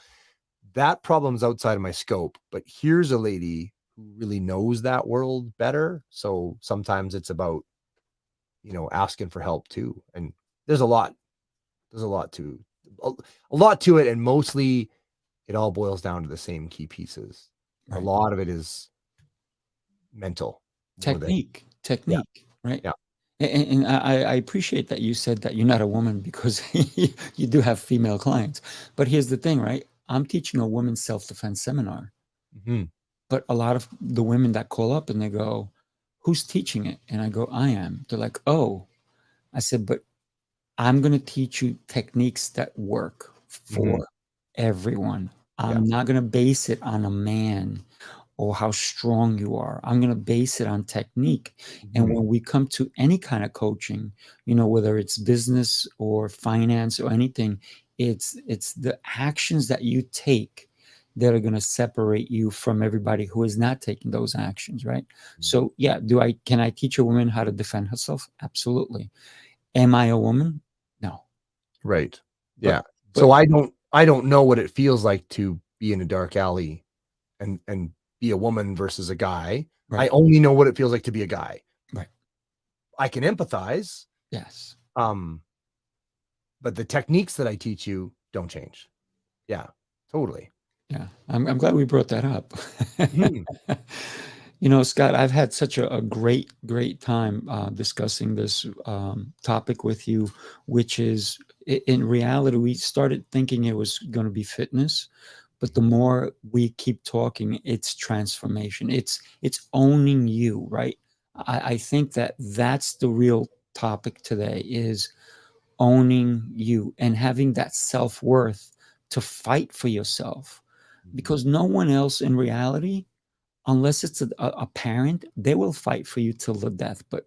that problem's outside of my scope, but here's a lady who really knows that world better. So sometimes it's about, you know, asking for help too. And there's a lot to it. And mostly it all boils down to the same key pieces. Right. A lot of it is mental. Technique, right? Yeah. And I appreciate that you said that you're not a woman, because you do have female clients. But here's the thing, right? I'm teaching a women's self-defense seminar. But a lot of the women that call up and they go, who's teaching it? And I go, I am. They're like, oh. I said, but I'm going to teach you techniques that work for everyone. I'm not going to base it on a man or how strong you are. I'm going to base it on technique. And when we come to any kind of coaching, you know, whether it's business or finance or anything, It's the actions that you take that are going to separate you from everybody who is not taking those actions, right? So yeah, can I teach a woman how to defend herself? Absolutely. Am I a woman? No. Right. But, Yeah. So I don't know what it feels like to be in a dark alley and be a woman versus a guy. right, I only know what it feels like to be a guy. right. I can empathize. Yes. But the techniques that I teach you don't change. Yeah, totally. Yeah. I'm glad we brought that up. Mhm. Scott, I've had such a great, great time discussing this topic with you, which is in reality, we started thinking it was going to be fitness, but the more we keep talking, it's transformation. It's owning you, right? I think that's the real topic today is owning you and having that self-worth to fight for yourself, because no one else in reality, unless it's a parent, they will fight for you till the death. But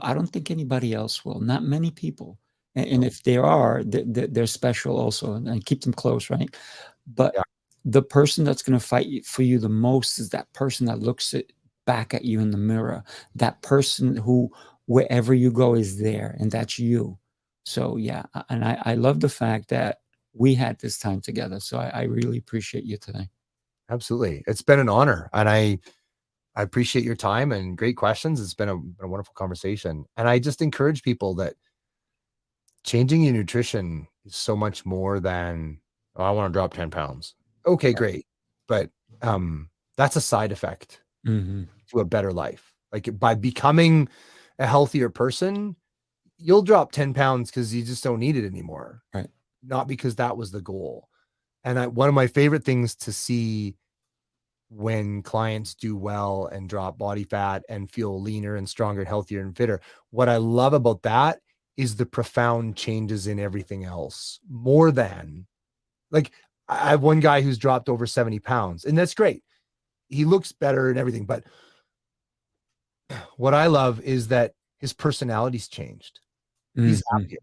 I don't think anybody else will. Not many people. And if there are, they're special also, and keep them close, right? But Yeah. the person that's going to fight for you the most is that person that looks back at you in the mirror. That person who, wherever you go, is there, and that's you. So yeah, and I love the fact that we had this time together. So I really appreciate you today. Absolutely. It's been an honor, and I appreciate your time and great questions. It's been a wonderful conversation, and I just encourage people that changing your nutrition is so much more than, oh, I want to drop 10 pounds. Okay, great. But that's a side effect Mm-hmm. to a better life. Like by becoming a healthier person, you'll drop 10 pounds because you just don't need it anymore. Right. Not because that was the goal. And one of my favorite things to see when clients do well and drop body fat and feel leaner and stronger and healthier and fitter, what I love about that is the profound changes in everything else. More than, like, I have one guy who's dropped over 70 pounds, and that's great. He looks better and everything. But what I love is that his personality's changed. He's Mm-hmm. happier.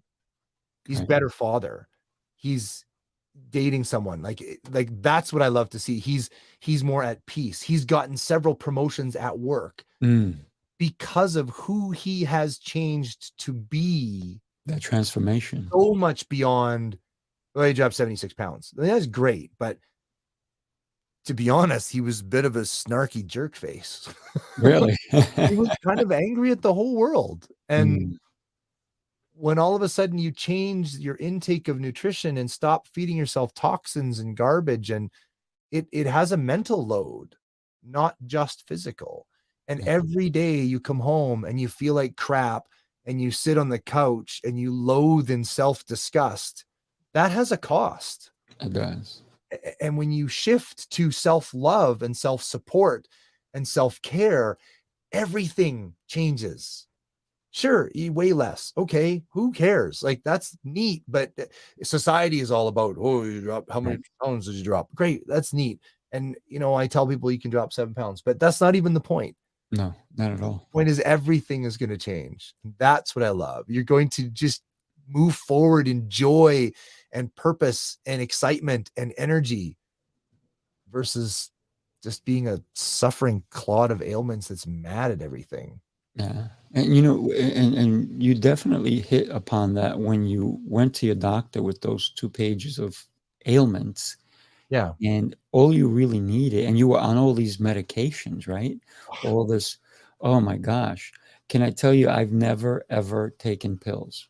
He's Right. better father. He's dating someone. Like that's what I love to see. He's more at peace. He's gotten several promotions at work because of who he has changed to be. That transformation. So much beyond, well, he dropped 76 pounds. I mean, that's great. But to be honest, he was a bit of a snarky jerk face. Really? He was kind of angry at the whole world. And when all of a sudden you change your intake of nutrition and stop feeding yourself toxins and garbage, and it has a mental load, not just physical. And every day you come home and you feel like crap and you sit on the couch and you loathe in self-disgust, that has a cost. It does. And when you shift to self-love and self-support and self-care, everything changes. Sure, eat way less. Okay, who cares? Like, that's neat, but society is all about, oh, you drop, how many pounds did you drop? Great, that's neat. And I tell people you can drop 7 pounds, but that's not even the point. No, not at all. The point is everything is going to change. That's what I love. You're going to just move forward in joy and purpose and excitement and energy versus just being a suffering clod of ailments that's mad at everything. Yeah. And you definitely hit upon that when you went to your doctor with those 2 pages of ailments. Yeah. And all you really needed, and you were on all these medications, right? All this, oh my gosh. Can I tell you, I've never, ever taken pills.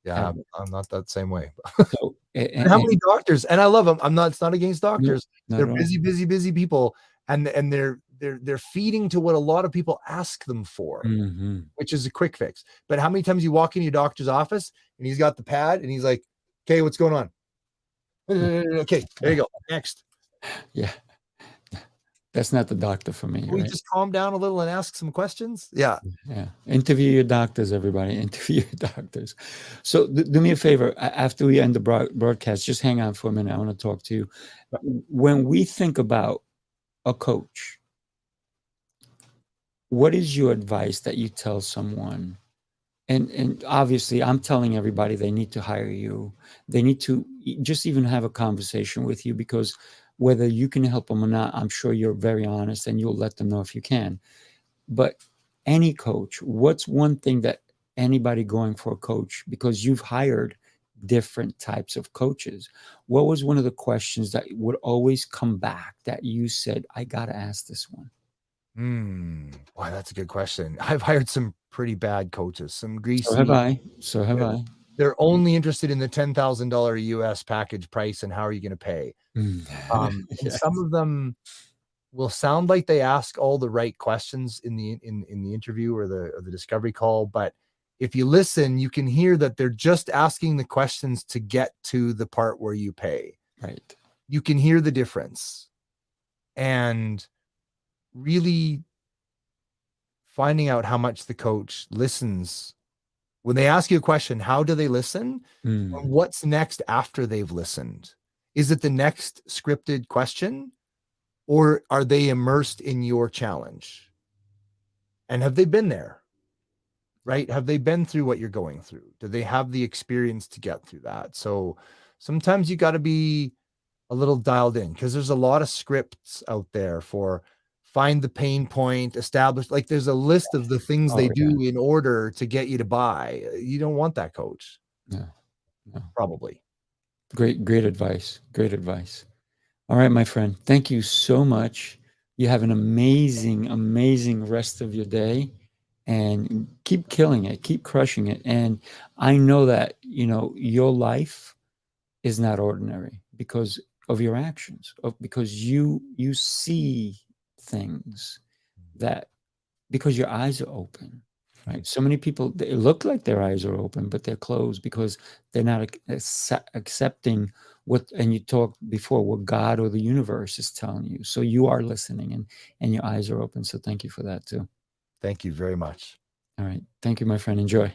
Yeah, Ever. I'm not that same way. So, And how many doctors? And I love them. It's not against doctors. not They're at all. busy people, and they're feeding to what a lot of people ask them for, which is a quick fix. But how many times you walk in your doctor's office and he's got the pad and he's like, "Okay, what's going on?" Okay, there you go. Next. Yeah. That's not the doctor for me. Can we Right? just calm down a little and ask some questions? Yeah. Yeah. Interview your doctors, everybody. Interview your doctors. So do me a favor. After we end the broadcast, just hang on for a minute. I want to talk to you. When we think about a coach, what is your advice that you tell someone And obviously, I'm telling everybody they need to hire you. They need to just even have a conversation with you, because whether you can help them or not, I'm sure you're very honest and you'll let them know if you can. But any coach, what's one thing that anybody going for a coach, because you've hired different types of coaches, what was one of the questions that would always come back that you said, I got to ask this one? Boy, that's a good question. I've hired some pretty bad coaches, some greasy. So have I. So have I. They're only interested in the $10,000 US package price and how are you going to pay? And Yes. some of them will sound like they ask all the right questions in the interview or the discovery call, but if you listen, you can hear that they're just asking the questions to get to the part where you pay. Right. You can hear the difference. And really finding out how much the coach listens. When they ask you a question, how do they listen? And what's next after they've listened? Is it the next scripted question, or are they immersed in your challenge? And have they been there? Right? Have they been through what you're going through? Do they have the experience to get through that? So sometimes you got to be a little dialed in, because there's a lot of scripts out there for find the pain point, establish, like there's a list of the things they do in order to get you to buy. You don't want that coach. No. Probably. Great advice. Great advice. All right, my friend. Thank you so much. You have an amazing rest of your day, and keep killing it, keep crushing it. And I know that, your life is not ordinary because of your actions, because you see things that, because your eyes are open, right? So many people, they look like their eyes are open, but they're closed because they're not accepting what, and you talked before, what God or the universe is telling you. So you are listening, and your eyes are open. So thank you for that too. Thank you very much. All right. Thank you, my friend. Enjoy.